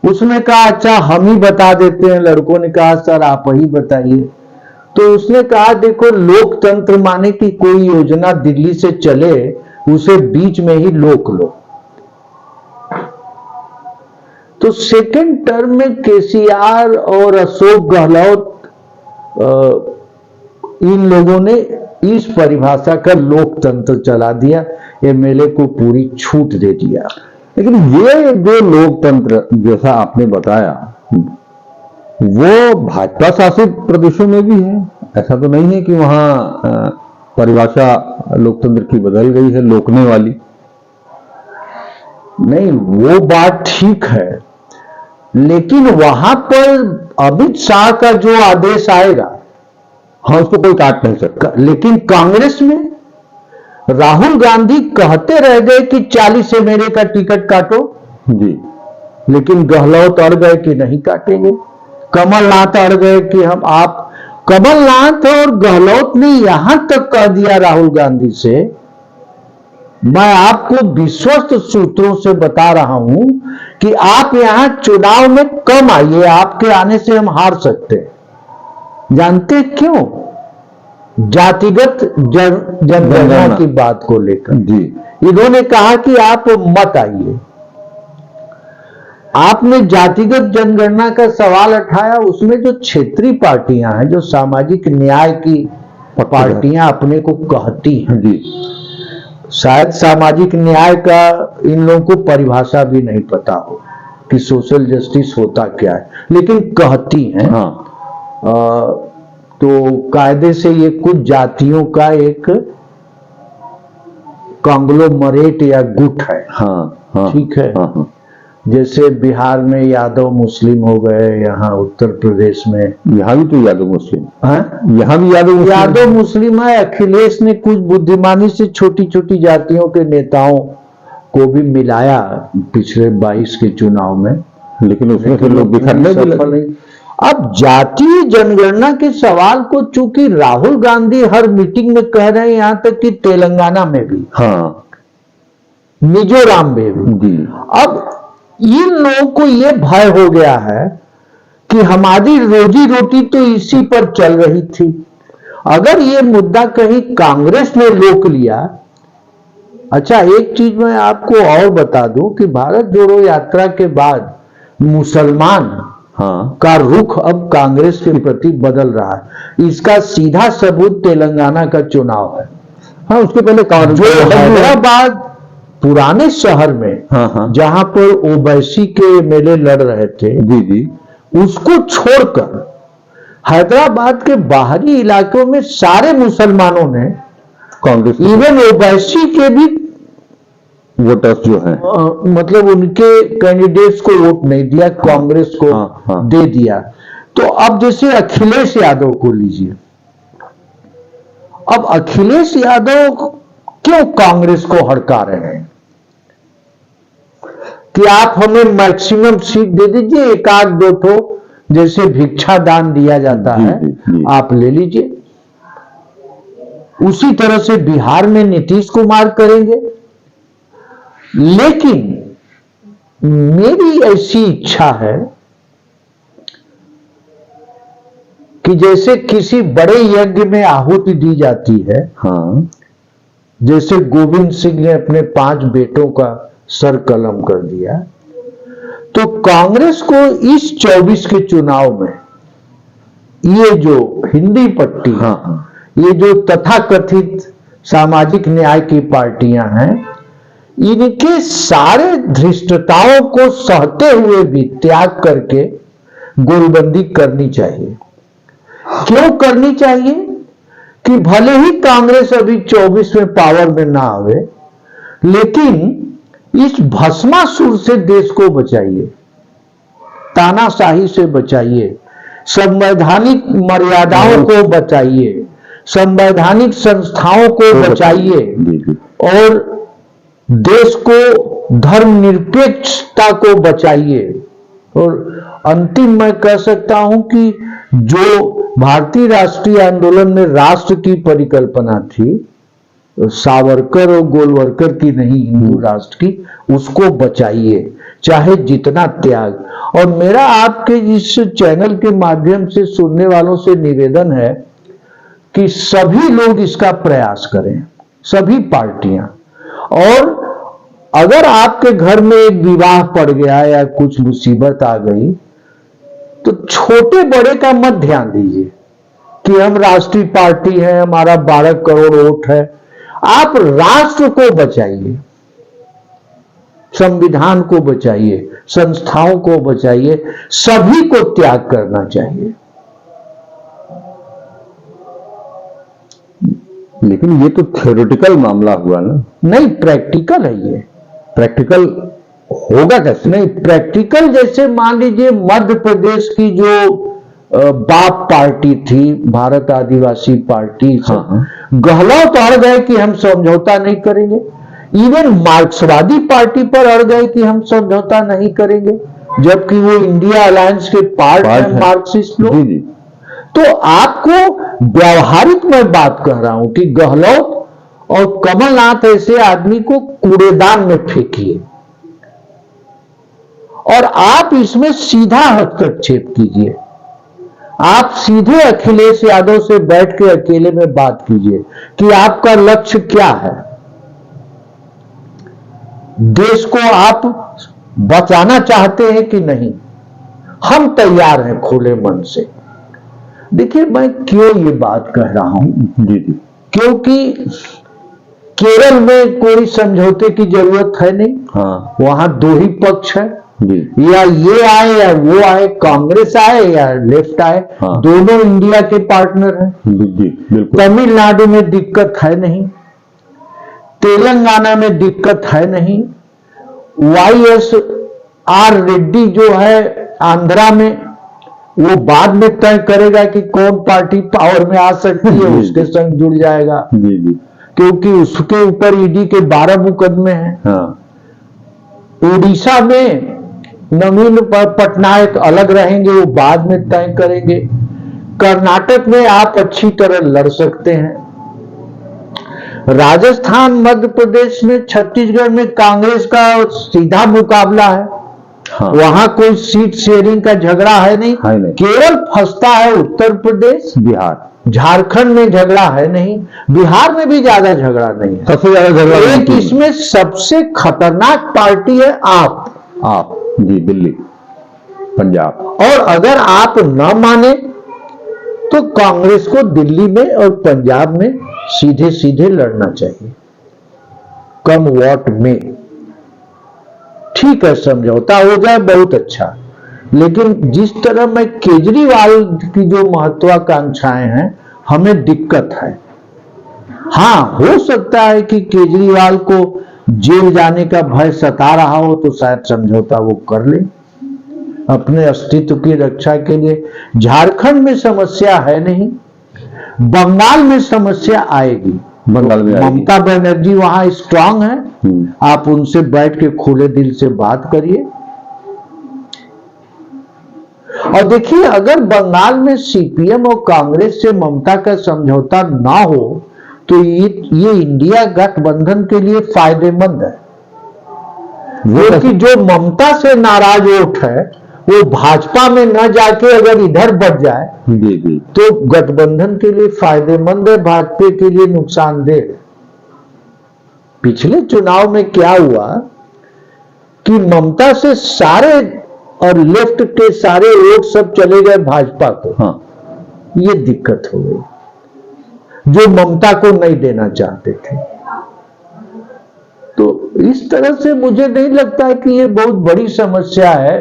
उसने कहा अच्छा हम ही बता देते हैं। लड़कों ने कहा सर आप ही बताइए। तो उसने कहा देखो, लोकतंत्र माने कि कोई योजना दिल्ली से चले, उसे बीच में ही रोक लो। तो सेकेंड टर्म में केसीआर और अशोक गहलोत, इन लोगों ने इस परिभाषा का लोकतंत्र चला दिया, एमएलए को पूरी छूट दे दिया। लेकिन ये जो लोकतंत्र जैसा आपने बताया, वो भाजपा शासित प्रदेशों में भी है। ऐसा तो नहीं है कि वहां परिभाषा लोकतंत्र की बदल गई है, लोकने वाली। नहीं, वो बात ठीक है, लेकिन वहां पर अमित शाह का जो आदेश आएगा, हाँ, उसको कोई काट नहीं सकता। लेकिन कांग्रेस में राहुल गांधी कहते रह गए कि 40 से मेरे का टिकट काटो जी, लेकिन गहलोत अड़ गए कि नहीं काटेंगे। कमलनाथ अड़ गए कि हम आप कमलनाथ और गहलोत ने यहां तक कह दिया राहुल गांधी से, मैं आपको विश्वस्त सूत्रों से बता रहा हूं कि आप यहां चुनाव में कम आइए, आपके आने से हम हार सकते हैं। जानते क्यों? जातिगत जनगणना की बात को लेकर जी, इन्होंने कहा कि आप मत आइए। आपने जातिगत जनगणना का सवाल उठाया, उसमें जो क्षेत्रीय पार्टियां हैं, जो सामाजिक न्याय की पार्टियां अपने को कहती हैं, जी, शायद सामाजिक न्याय का इन लोगों को परिभाषा भी नहीं पता हो कि सोशल जस्टिस होता क्या है, लेकिन कहती हैं। हाँ, तो कायदे से ये कुछ जातियों का एक कांग्लोमरेट या गुट है। हाँ, हाँ, ठीक है। हाँ, हाँ। जैसे बिहार में यादव मुस्लिम हो गए, यहाँ उत्तर प्रदेश में यहाँ भी तो यादव मुस्लिम है, यहाँ भी यादव मुस्लिम है। अखिलेश ने कुछ बुद्धिमानी से छोटी छोटी जातियों के नेताओं को भी मिलाया पिछले 22 के चुनाव में, लेकिन उसमें से लोग बिखरने भी सफल लगे। नहीं। अब जातीय जनगणना के सवाल को चूंकि राहुल गांधी हर मीटिंग में कह रहे हैं, यहां तक कि तेलंगाना में भी, हाँ मिजोरम में भी, जी, अब इन लोगों को यह भय हो गया है कि हमारी रोजी रोटी तो इसी पर चल रही थी। अगर ये मुद्दा कहीं कांग्रेस ने रोक लिया। अच्छा, एक चीज मैं आपको और बता दूं कि भारत जोड़ो यात्रा के बाद मुसलमान हाँ का रुख अब कांग्रेस के प्रति बदल रहा है। इसका सीधा सबूत तेलंगाना का चुनाव है। हाँ, उसके पहले जो हैदराबाद पुराने शहर में, हाँ हाँ जहां पर ओवैसी के एमएलए लड़ रहे थे, जी जी, उसको छोड़कर हैदराबाद के बाहरी इलाकों में सारे मुसलमानों ने, कांग्रेस इवन ओवैसी के भी वोटर्स जो हैं, मतलब उनके कैंडिडेट्स को वोट नहीं दिया, कांग्रेस को हाँ। दे दिया। तो अब जैसे अखिलेश यादव को लीजिए, अब अखिलेश यादव क्यों कांग्रेस को हड़का रहे हैं कि आप हमें मैक्सिमम सीट दे दीजिए, एक आध दो ठो जैसे भिक्षा दान दिया जाता जी, है, जी। आप ले लीजिए। उसी तरह से बिहार में नीतीश कुमार करेंगे। लेकिन मेरी ऐसी इच्छा है कि जैसे किसी बड़े यज्ञ में आहुति दी जाती है, हाँ जैसे गोविंद सिंह ने अपने 5 बेटों का सर कलम कर दिया, तो कांग्रेस को इस 24 के चुनाव में ये जो हिंदी पट्टी, हाँ ये जो तथाकथित सामाजिक न्याय की पार्टियां हैं, इनके सारे धृष्टताओं को सहते हुए भी त्याग करके गोलबंदी करनी चाहिए। क्यों करनी चाहिए? कि भले ही कांग्रेस अभी 24 में पावर में ना आवे, लेकिन इस भस्मासुर से देश को बचाइए, तानाशाही से बचाइए, संवैधानिक मर्यादाओं को बचाइए, संवैधानिक संस्थाओं को बचाइए और देश को धर्मनिरपेक्षता को बचाइए। और अंतिम मैं कह सकता हूं कि जो भारतीय राष्ट्रीय आंदोलन में राष्ट्र की परिकल्पना थी, सावरकर और गोलवरकर की नहीं, हिंदू राष्ट्र की, उसको बचाइए, चाहे जितना त्याग। और मेरा आपके इस चैनल के माध्यम से सुनने वालों से निवेदन है कि सभी लोग इसका प्रयास करें, सभी पार्टियां। और अगर आपके घर में एक विवाह पड़ गया या कुछ मुसीबत आ गई, तो छोटे बड़े का मत ध्यान दीजिए कि हम राष्ट्रीय पार्टी है, हमारा 12 करोड़ वोट है। आप राष्ट्र को बचाइए, संविधान को बचाइए, संस्थाओं को बचाइए, सभी को त्याग करना चाहिए। लेकिन ये तो थ्योरेटिकल मामला हुआ ना। नहीं, प्रैक्टिकल है ये। प्रैक्टिकल होगा कैसे? नहीं, प्रैक्टिकल जैसे मान लीजिए मध्य प्रदेश की जो बाप पार्टी थी, भारत आदिवासी पार्टी, हाँ। गहलोत तो अड़ गए कि हम समझौता नहीं करेंगे। इवन मार्क्सवादी पार्टी पर अड़ गए कि हम समझौता नहीं करेंगे, जबकि वो इंडिया अलायंस के पार्ट है मार्क्सिस्ट लोग। जी जी। तो आपको व्यवहारिक मैं बात कह रहा हूं कि गहलोत और कमलनाथ ऐसे आदमी को कूड़ेदान में फेंकिए और आप इसमें सीधा हस्तक्षेप कीजिए। आप सीधे अखिलेश यादव से बैठ के अकेले में बात कीजिए कि आपका लक्ष्य क्या है, देश को आप बचाना चाहते हैं कि नहीं। हम तैयार हैं खुले मन से। देखिए, मैं क्यों ये बात कह रहा हूं, जी जी। क्योंकि केरल में कोई समझौते की जरूरत है नहीं। हाँ वहां 2 ही पक्ष है, जी। या ये आए या वो आए, कांग्रेस आए या लेफ्ट आए, हाँ। दोनों दोनों इंडिया के पार्टनर हैं। जी बिल्कुल। तमिलनाडु में दिक्कत है नहीं, तेलंगाना में दिक्कत है नहीं, YSR रेड्डी जो है आंध्रा में, वो बाद में तय करेगा कि कौन पार्टी पावर में आ सकती है, उसके संग जुड़ जाएगा, जी जी। क्योंकि उसके ऊपर ईडी के 12 मुकदमे हैं। हाँ उड़ीसा में नवीन पटनायक अलग रहेंगे, वो बाद में तय करेंगे। कर्नाटक में आप अच्छी तरह लड़ सकते हैं। राजस्थान, मध्य प्रदेश में, छत्तीसगढ़ में कांग्रेस का सीधा मुकाबला है। हाँ। वहां कोई सीट शेयरिंग का झगड़ा है नहीं। केवल फंसता है उत्तर प्रदेश, बिहार, झारखंड में झगड़ा है नहीं, बिहार में भी ज्यादा झगड़ा नहीं है। सबसे ज्यादा झगड़ा एक इसमें सबसे खतरनाक पार्टी है आप जी, दिल्ली, पंजाब। और अगर आप न माने तो कांग्रेस को दिल्ली में और पंजाब में सीधे सीधे लड़ना चाहिए, कम वोट में। ठीक है, समझौता हो जाए बहुत अच्छा, लेकिन जिस तरह में केजरीवाल की जो महत्वाकांक्षाएं हैं, हमें दिक्कत है। हाँ, हो सकता है कि केजरीवाल को जेल जाने का भय सता रहा हो तो शायद समझौता वो कर ले अपने अस्तित्व की रक्षा के लिए। झारखंड में समस्या है नहीं, बंगाल में समस्या आएगी। बंगाल में ममता बनर्जी वहां स्ट्रांग है, आप उनसे बैठ के खुले दिल से बात करिए। और देखिए, अगर बंगाल में सीपीएम और कांग्रेस से ममता का समझौता ना हो तो ये इंडिया गठबंधन के लिए फायदेमंद है, क्योंकि जो ममता से नाराज वोट है वो भाजपा में न जाके अगर इधर बढ़ जाए तो गठबंधन के लिए फायदेमंद है, भाजपा के लिए नुकसानदेह है। पिछले चुनाव में क्या हुआ कि ममता से सारे और लेफ्ट के सारे वोट सब चले गए भाजपा को। हाँ। ये दिक्कत हो गई, जो ममता को नहीं देना चाहते थे। तो इस तरह से मुझे नहीं लगता है कि ये बहुत बड़ी समस्या है।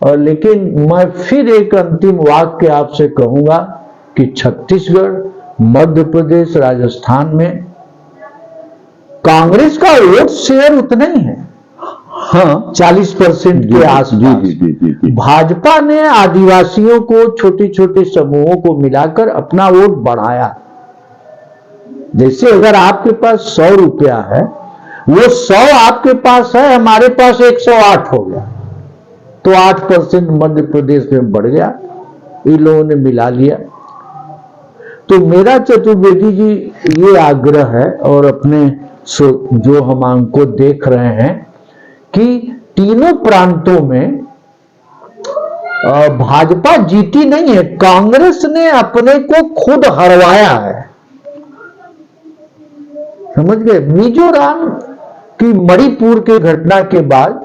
और लेकिन मैं फिर एक अंतिम वाक्य आपसे कहूंगा कि छत्तीसगढ़, मध्य प्रदेश, राजस्थान में कांग्रेस का वोट शेयर उतना ही है, हाँ, 40% के आसपास। भाजपा ने आदिवासियों को, छोटे छोटे समूहों को मिलाकर अपना वोट बढ़ाया। जैसे अगर आपके पास 100 रुपया है, वो 100 आपके पास है, हमारे पास 108 हो गया, तो 8% मध्य प्रदेश में बढ़ गया, इन लोगों ने मिला लिया। तो मेरा चतुर्वेदी जी ये आग्रह है, और अपने जो हम अंको देख रहे हैं कि तीनों प्रांतों में भाजपा जीती नहीं है, कांग्रेस ने अपने को खुद हरवाया है। समझ गए? मिजोरम की मणिपुर के घटना के बाद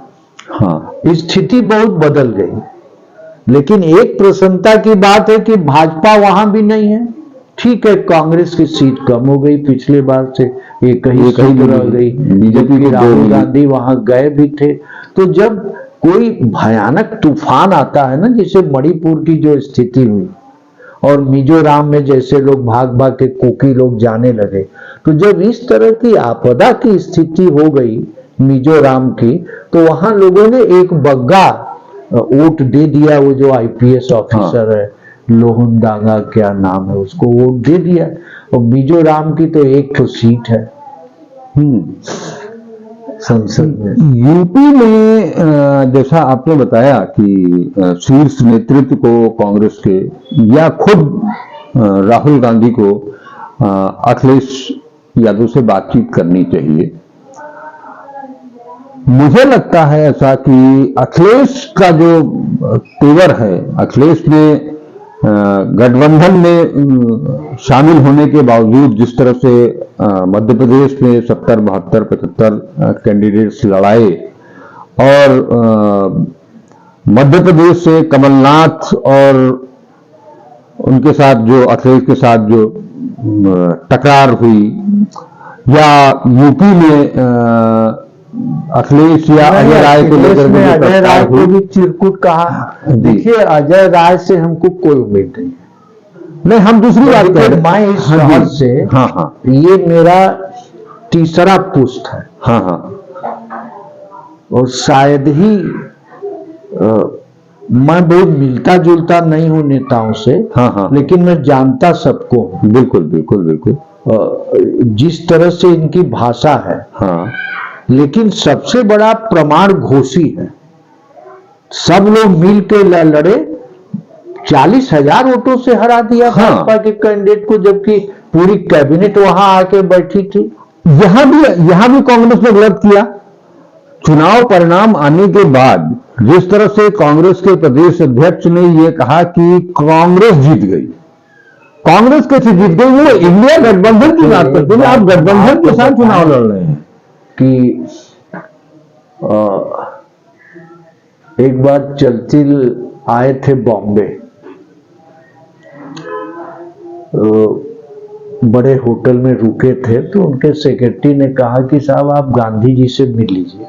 हाँ, स्थिति बहुत बदल गई, लेकिन एक प्रसन्नता की बात है कि भाजपा वहां भी नहीं है। ठीक है, कांग्रेस की सीट कम हो गई, पिछले बार से एक ही सीट रह गई। बीजेपी के राहुल गांधी वहां गए भी थे। तो जब कोई भयानक तूफान आता है ना, जैसे मणिपुर की जो स्थिति हुई और मिजोरम में जैसे लोग भाग भाग के कुकी लोग जाने लगे, तो जब इस तरह की आपदा की स्थिति हो गई मिजोरम की, तो वहां लोगों ने एक बग्गा वोट दे दिया। वो जो आईपीएस ऑफिसर है, लोहनडांगा क्या नाम है, उसको वोट दे दिया। और मिजोरम की तो एक तो सीट है संसद में। यूपी में जैसा आपने बताया कि शीर्ष नेतृत्व को कांग्रेस के या खुद राहुल गांधी को अखिलेश यादव से बातचीत करनी चाहिए। मुझे लगता है ऐसा कि अखिलेश का जो तेवर है, अखिलेश ने गठबंधन में शामिल होने के बावजूद जिस तरह से मध्य प्रदेश में 70, 72, 75 कैंडिडेट्स लड़ाए, और मध्य प्रदेश से कमलनाथ और उनके साथ जो अखिलेश के साथ जो टकरार हुई, या यूपी में अखिलेश या अजय राय को लेकर अजय राय को भी चिरकुट कहा। देखिए, अजय राय से हमको कोई उम्मीद नहीं, हम दूसरी बात कर रहे हैं। मैं इस शहर से, ये मेरा तीसरा पुष्ट है, और शायद ही मैं बहुत मिलता जुलता नहीं हूं नेताओं से, लेकिन मैं जानता सबको हूं। बिल्कुल बिल्कुल बिल्कुल। जिस तरह से इनकी भाषा है, लेकिन सबसे बड़ा प्रमाण घोषी है। सब लोग मिल के लड़े, 40,000 वोटों से हरा दिया भाजपा के कैंडिडेट को, जबकि पूरी कैबिनेट वहां आके बैठी थी। यहां भी कांग्रेस ने गलत किया। चुनाव परिणाम आने के बाद जिस तरह से कांग्रेस के प्रदेश अध्यक्ष ने यह कहा कि कांग्रेस जीत गई, कांग्रेस कैसे जीत गई? वो इंडिया गठबंधन की बात करते हैं, आप गठबंधन के साथ चुनाव लड़ रहे हैं। कि एक बार चर्चिल आए थे बॉम्बे, बड़े होटल में रुके थे, तो उनके सेक्रेटरी ने कहा कि साहब आप गांधी जी से मिल लीजिए।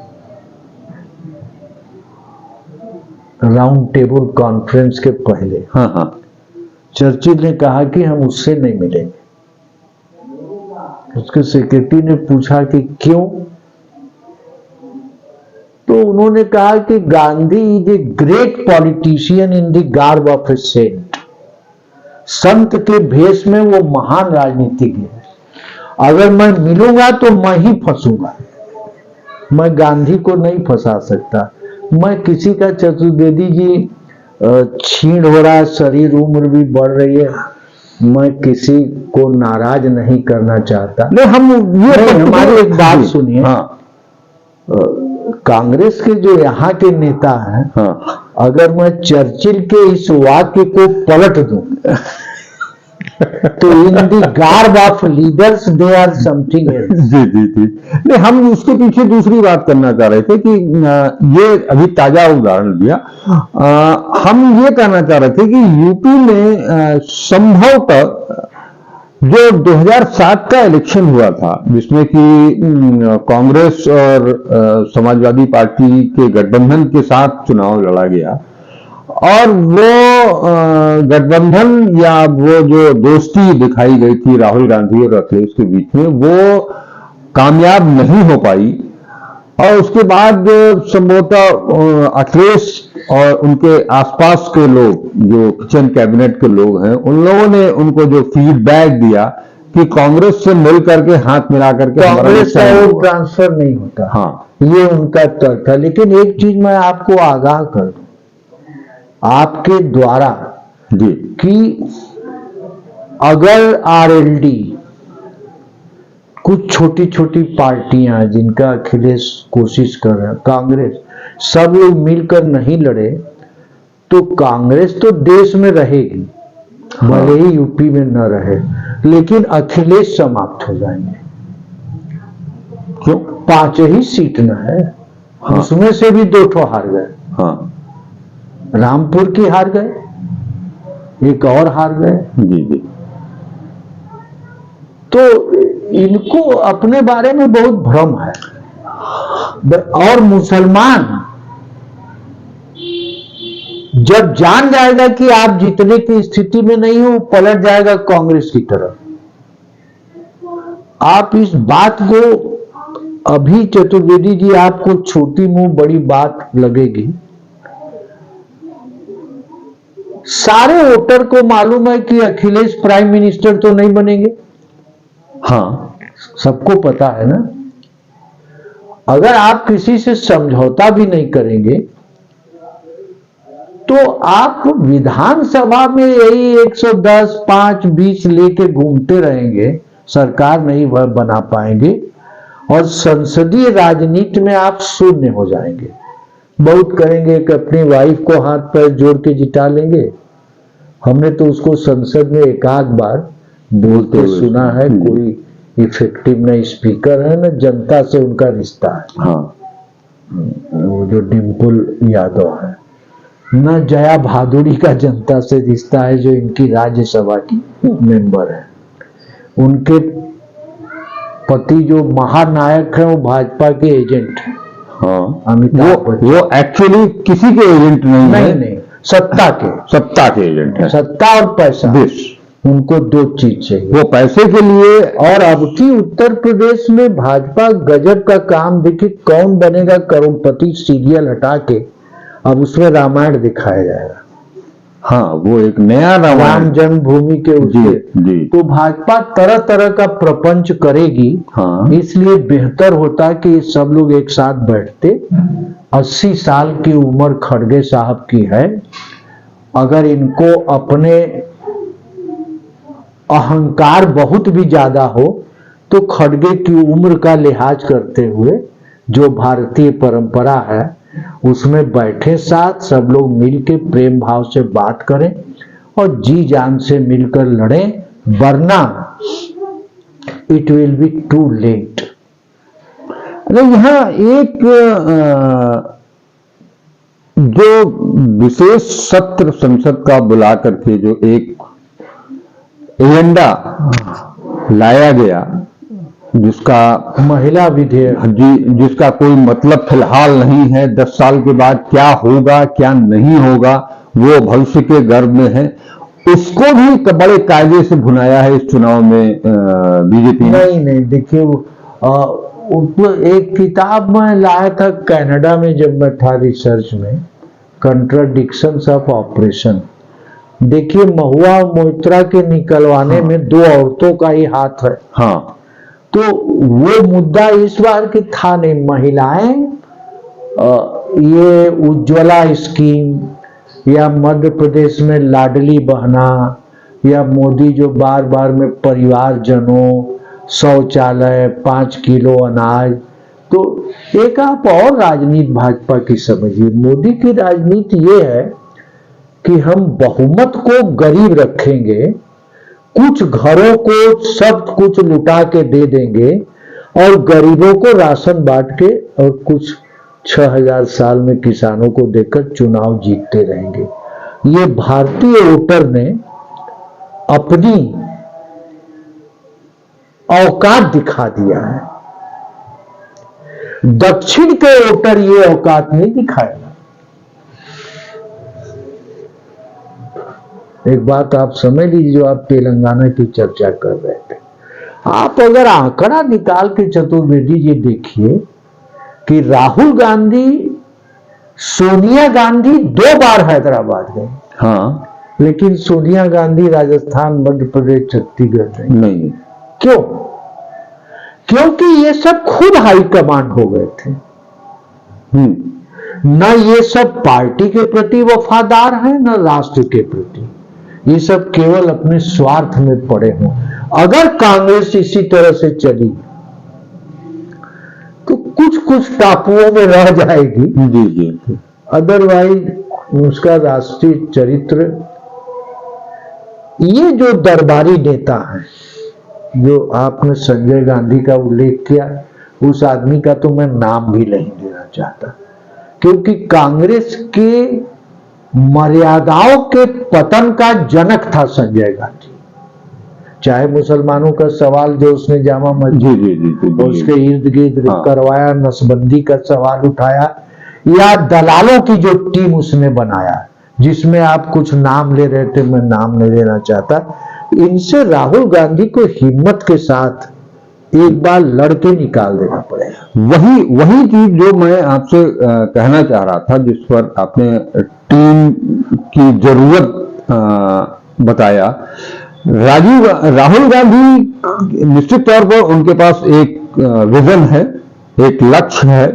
राउंड टेबल कॉन्फ्रेंस के पहले चर्चिल ने कहा कि हम उससे नहीं मिलेंगे। उसके सेक्रेटरी ने पूछा कि क्यों? तो उन्होंने कहा कि Gandhi is a great politician in the garb of a saint. संत के भेष में वो महान राजनीतिज्ञ है। अगर मैं मिलूंगा तो मैं ही फंसूंगा, मैं गांधी को नहीं फंसा सकता। मैं किसी का, चतुर्वेदी जी छीण हो रहा है, शरीर उम्र भी बढ़ रही है, मैं किसी को नाराज नहीं करना चाहता। नहीं, हम ये हमारी एक बात सुनिए। कांग्रेस के जो यहाँ के नेता हैं, अगर मैं चर्चिल के इस वाक्य को पलट दूं तो in the garb of leaders they are something else. जी। नहीं, हम उसके पीछे दूसरी बात करना चाह रहे थे कि ये अभी ताजा उदाहरण दिया। हम ये कहना चाह रहे थे कि यूपी में संभवतः जो 2007 का इलेक्शन हुआ था, जिसमें कि कांग्रेस और समाजवादी पार्टी के गठबंधन के साथ चुनाव लड़ा गया, और वो गठबंधन या वो जो दोस्ती दिखाई गई थी राहुल गांधी और अखिलेश के बीच में, वो कामयाब नहीं हो पाई। और उसके बाद संभवतः अखिलेश और उनके आसपास के लोग, जो किचन कैबिनेट के लोग हैं, उन लोगों ने उनको जो फीडबैक दिया कि कांग्रेस से मिल करके, हाथ मिला करके कांग्रेस का वो ट्रांसफर नहीं होता। ये उनका तर्क था। लेकिन एक चीज मैं आपको आगाह कर दूं आपके द्वारा जी, कि अगर आरएलडी, कुछ छोटी छोटी पार्टियां जिनका अखिलेश कोशिश कर रहे हैं, कांग्रेस, सब लोग मिलकर नहीं लड़े तो कांग्रेस तो देश में रहेगी, भले ही यूपी में न रहे, लेकिन अखिलेश समाप्त हो जाएंगे। क्यों? 5 ही सीट न है, उसमें से भी 2 ठो हार गए। रामपुर की हार गए, एक और हार गए। जी। तो इनको अपने बारे में बहुत भ्रम है। और मुसलमान जब जान जाएगा कि आप जीतने की स्थिति में नहीं हो, पलट जाएगा कांग्रेस की तरफ। आप इस बात को, अभी चतुर्वेदी जी आपको छोटी मुंह बड़ी बात लगेगी, सारे वोटर को मालूम है कि अखिलेश प्राइम मिनिस्टर तो नहीं बनेंगे। सबको पता है ना। अगर आप किसी से समझौता भी नहीं करेंगे तो आप विधानसभा में यही 110, 5, 20 लेके घूमते रहेंगे, सरकार नहीं बना पाएंगे, और संसदीय राजनीति में आप शून्य हो जाएंगे। बहुत करेंगे कि अपनी वाइफ को हाथ पैर जोड़ के जिता लेंगे। हमने तो उसको संसद में एक आध बार बोलते सुना है। कोई इफेक्टिव न स्पीकर है, न जनता से उनका रिश्ता है। वो जो डिम्पल यादव है, न जया भादुड़ी का जनता से रिश्ता है, जो इनकी राज्यसभा की मेंबर है। उनके पति जो महानायक है, वो भाजपा के एजेंट है। अमिताभ बच्चन। वो एक्चुअली किसी के एजेंट नहीं, सत्ता के एजेंट है। सत्ता और पैसा, उनको 2 चीज चाहिए। वो पैसे के लिए। और अब की उत्तर प्रदेश में भाजपा गजब का काम, देखिए कौन बनेगा करोड़पति सीरियल हटा के अब उसमें रामायण दिखाया जाएगा। हाँ, वो एक नया राम रामायण। जन्मभूमि के जी उसके। जी। तो भाजपा तरह तरह का प्रपंच करेगी। हाँ। इसलिए बेहतर होता कि सब लोग एक साथ बैठते। 80 साल की उम्र खड़गे साहब की है। अगर इनको अपने अहंकार बहुत भी ज्यादा हो तो खड़गे की उम्र का लिहाज करते हुए जो भारतीय परंपरा है उसमें बैठे, साथ सब लोग मिलके प्रेम भाव से बात करें और जी जान से मिलकर लड़ें, वरना it will be too late. यहाँ एक जो विशेष सत्र संसद का बुला करके जो एक एजेंडा लाया गया, जिसका महिला विधेयक, जी, जिसका कोई मतलब फिलहाल नहीं है, 10 साल के बाद क्या होगा क्या नहीं होगा वो भविष्य के गर्भ में है, उसको भी बड़े कायदे से भुनाया है इस चुनाव में बीजेपी ने। नहीं देखिए, एक किताब में लाया था कनाडा में जब मैं था रिसर्च में, कंट्राडिक्शंस ऑफ ऑपरेशन। देखिए, महुआ मोइत्रा के निकलवाने में 2 औरतों का ही हाथ है। हाँ, तो वो मुद्दा इस बार की था नहीं। महिलाएं ये उज्ज्वला स्कीम या मध्य प्रदेश में लाडली बहना या मोदी जो बार बार में परिवारजनों, शौचालय, 5 किलो अनाज, तो एक आप और राजनीति भाजपा की समझिए। मोदी की राजनीति ये है कि हम बहुमत को गरीब रखेंगे, कुछ घरों को सब कुछ लुटा के दे देंगे और गरीबों को राशन बांट के और कुछ 6000 साल में किसानों को देकर चुनाव जीतते रहेंगे। ये भारतीय वोटर ने अपनी औकात दिखा दिया है। दक्षिण के वोटर ये औकात नहीं दिखाएगा। एक बात आप समझ लीजिए, जो आप तेलंगाना की चर्चा कर रहे थे, आप अगर आंकड़ा निकाल के चतुर्वेदी जी देखिए कि राहुल गांधी, सोनिया गांधी 2 बार हैदराबाद गए। हाँ, लेकिन सोनिया गांधी राजस्थान, मध्य प्रदेश, छत्तीसगढ़ नहीं। क्यों? क्योंकि ये सब खुद हाईकमांड हो गए थे। न ये सब पार्टी के प्रति वफादार हैं, न राष्ट्र के प्रति। ये सब केवल अपने स्वार्थ में पड़े हों। अगर कांग्रेस इसी तरह से चली तो कुछ कुछ टापुओं में रह जाएगी। जी जी। अदरवाइज उसका राष्ट्रीय चरित्र, ये जो दरबारी नेता हैं, जो आपने संजय गांधी का उल्लेख किया, उस आदमी का तो मैं नाम भी नहीं लेना चाहता, क्योंकि कांग्रेस के मर्यादाओं के पतन का जनक था संजय गांधी। चाहे मुसलमानों का सवाल जो उसने जामा मस्जिद उसके इर्द गिर्द करवाया, नसबंदी का सवाल उठाया, या दलालों की जो टीम उसने बनाया, जिसमें आप कुछ नाम ले रहे थे, मैं नाम नहीं लेना चाहता, इनसे राहुल गांधी को हिम्मत के साथ एक बार लड़के निकाल देना पड़ेगा। वही चीज जो मैं आपसे कहना चाह रहा था, जिस पर आपने टीम की जरूरत बताया। राहुल गांधी निश्चित तौर पर उनके पास एक विजन है, एक लक्ष्य है।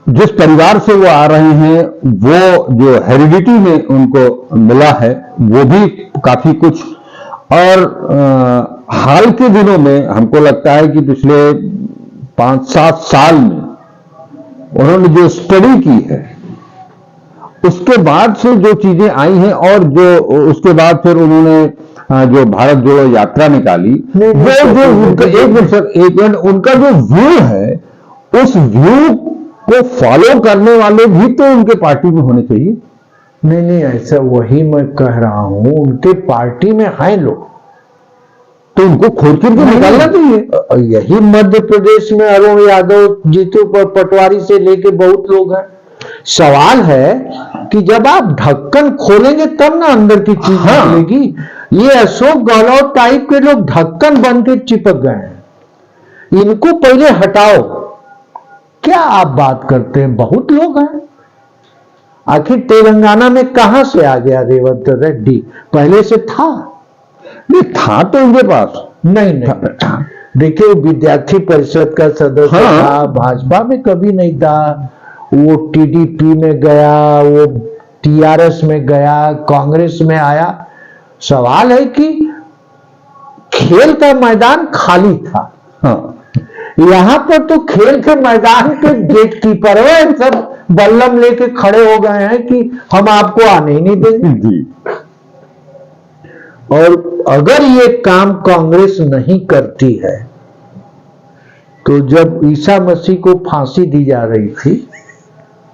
जिस परिवार से वो आ रहे हैं, वो जो हेरिडिटी में उनको मिला है, वो भी काफी कुछ। और हाल के दिनों में हमको लगता है कि पिछले 5-7 साल में उन्होंने जो स्टडी की है, उसके बाद से जो चीजें आई हैं, और जो उसके बाद फिर उन्होंने जो भारत जोड़ो यात्रा निकाली, वो जो एक मिनट उनका जो व्यू है, उस व्यू को फॉलो करने वाले भी तो उनके पार्टी में होने चाहिए। नहीं, ऐसा वही मैं कह रहा हूं, उनके पार्टी में हैं लोग, तो उनको खोज करके निकालना चाहिए। यही मध्य प्रदेश में अरुण यादव, जीतू पटवारी से लेके बहुत लोग हैं। सवाल है कि जब आप ढक्कन खोलेंगे तब ना अंदर की चीज निकलेगी। ये अशोक गहलोत टाइप के लोग ढक्कन बन के चिपक गए हैं, इनको पहले हटाओ। क्या आप बात करते हैं? बहुत लोग हैं। आखिर तेलंगाना में कहां से आ गया रेवंत रेड्डी? पहले से था? नहीं था तो उनके पास। नहीं, देखिए वो विद्यार्थी परिषद का सदस्य हाँ। था, भाजपा में कभी नहीं था, वो टीडीपी में गया, वो टीआरएस में गया, कांग्रेस में आया। सवाल है कि खेल का मैदान खाली था। हाँ। यहां पर तो खेल के मैदान के गेट कीपर है, सब बल्लम लेके खड़े हो गए हैं कि हम आपको आने ही नहीं देंगे जी। और अगर ये काम कांग्रेस नहीं करती है तो जब ईसा मसीह को फांसी दी जा रही थी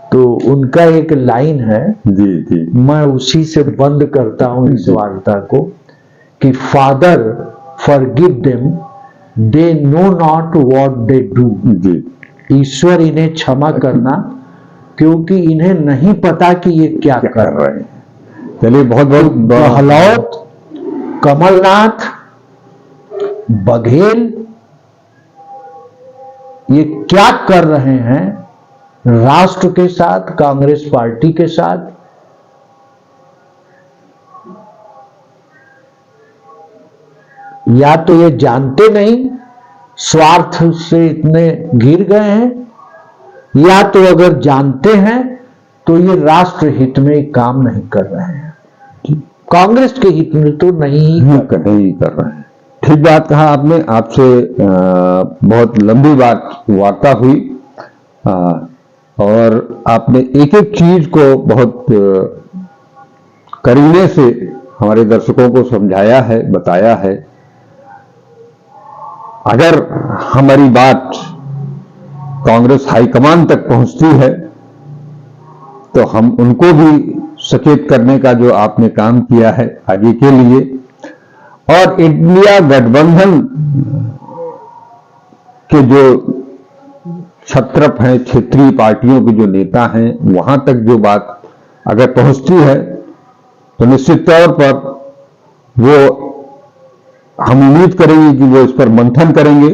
तो उनका एक लाइन है, जी जी, मैं उसी से बंद करता हूं इस वार्ता को, कि father forgive them, they know not what they do. जी। ईश्वर इन्हें क्षमा करना क्योंकि इन्हें नहीं पता कि ये क्या कर रहे हैं। चलिए, बहुत बहुत गहलोत, कमलनाथ, बघेल ये क्या कर रहे हैं राष्ट्र के साथ, कांग्रेस पार्टी के साथ? या तो ये जानते नहीं, स्वार्थ से इतने घिर गए हैं, या तो अगर जानते हैं तो ये राष्ट्र हित में काम नहीं कर रहे हैं, कांग्रेस के हित में तो नहीं कर रहे हैं। ठीक बात कहा आपने। आपसे बहुत लंबी वार्ता हुई और आपने एक एक चीज को बहुत करीने से हमारे दर्शकों को समझाया है, बताया है। अगर हमारी बात कांग्रेस हाईकमान तक पहुंचती है तो हम उनको भी सचेत करने का जो आपने काम किया है आगे के लिए, और इंडिया गठबंधन के जो छत्रप हैं, क्षेत्रीय पार्टियों के जो नेता हैं, वहां तक जो बात अगर पहुंचती है तो निश्चित तौर पर वो, हम उम्मीद करेंगे कि वो इस पर मंथन करेंगे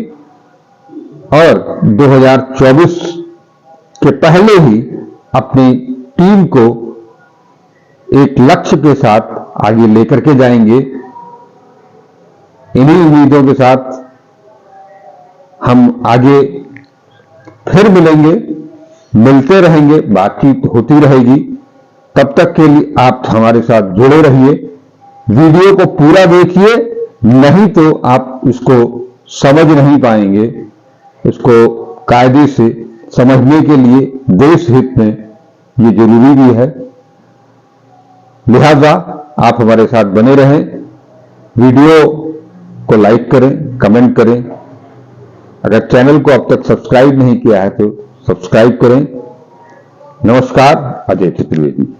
और 2024 के पहले ही अपनी टीम को एक लक्ष्य के साथ आगे लेकर के जाएंगे। इन्हीं उम्मीदों के साथ हम आगे फिर मिलेंगे, मिलते रहेंगे, बातचीत होती रहेगी। तब तक के लिए आप हमारे साथ जुड़े रहिए, वीडियो को पूरा देखिए, नहीं तो आप इसको समझ नहीं पाएंगे। इसको कायदे से समझने के लिए देश हित में ये जरूरी भी है। लिहाजा आप हमारे साथ बने रहें, वीडियो को लाइक करें, कमेंट करें। अगर चैनल को अब तक सब्सक्राइब नहीं किया है तो सब्सक्राइब करें। नमस्कार, अजय चतुर्वेदी।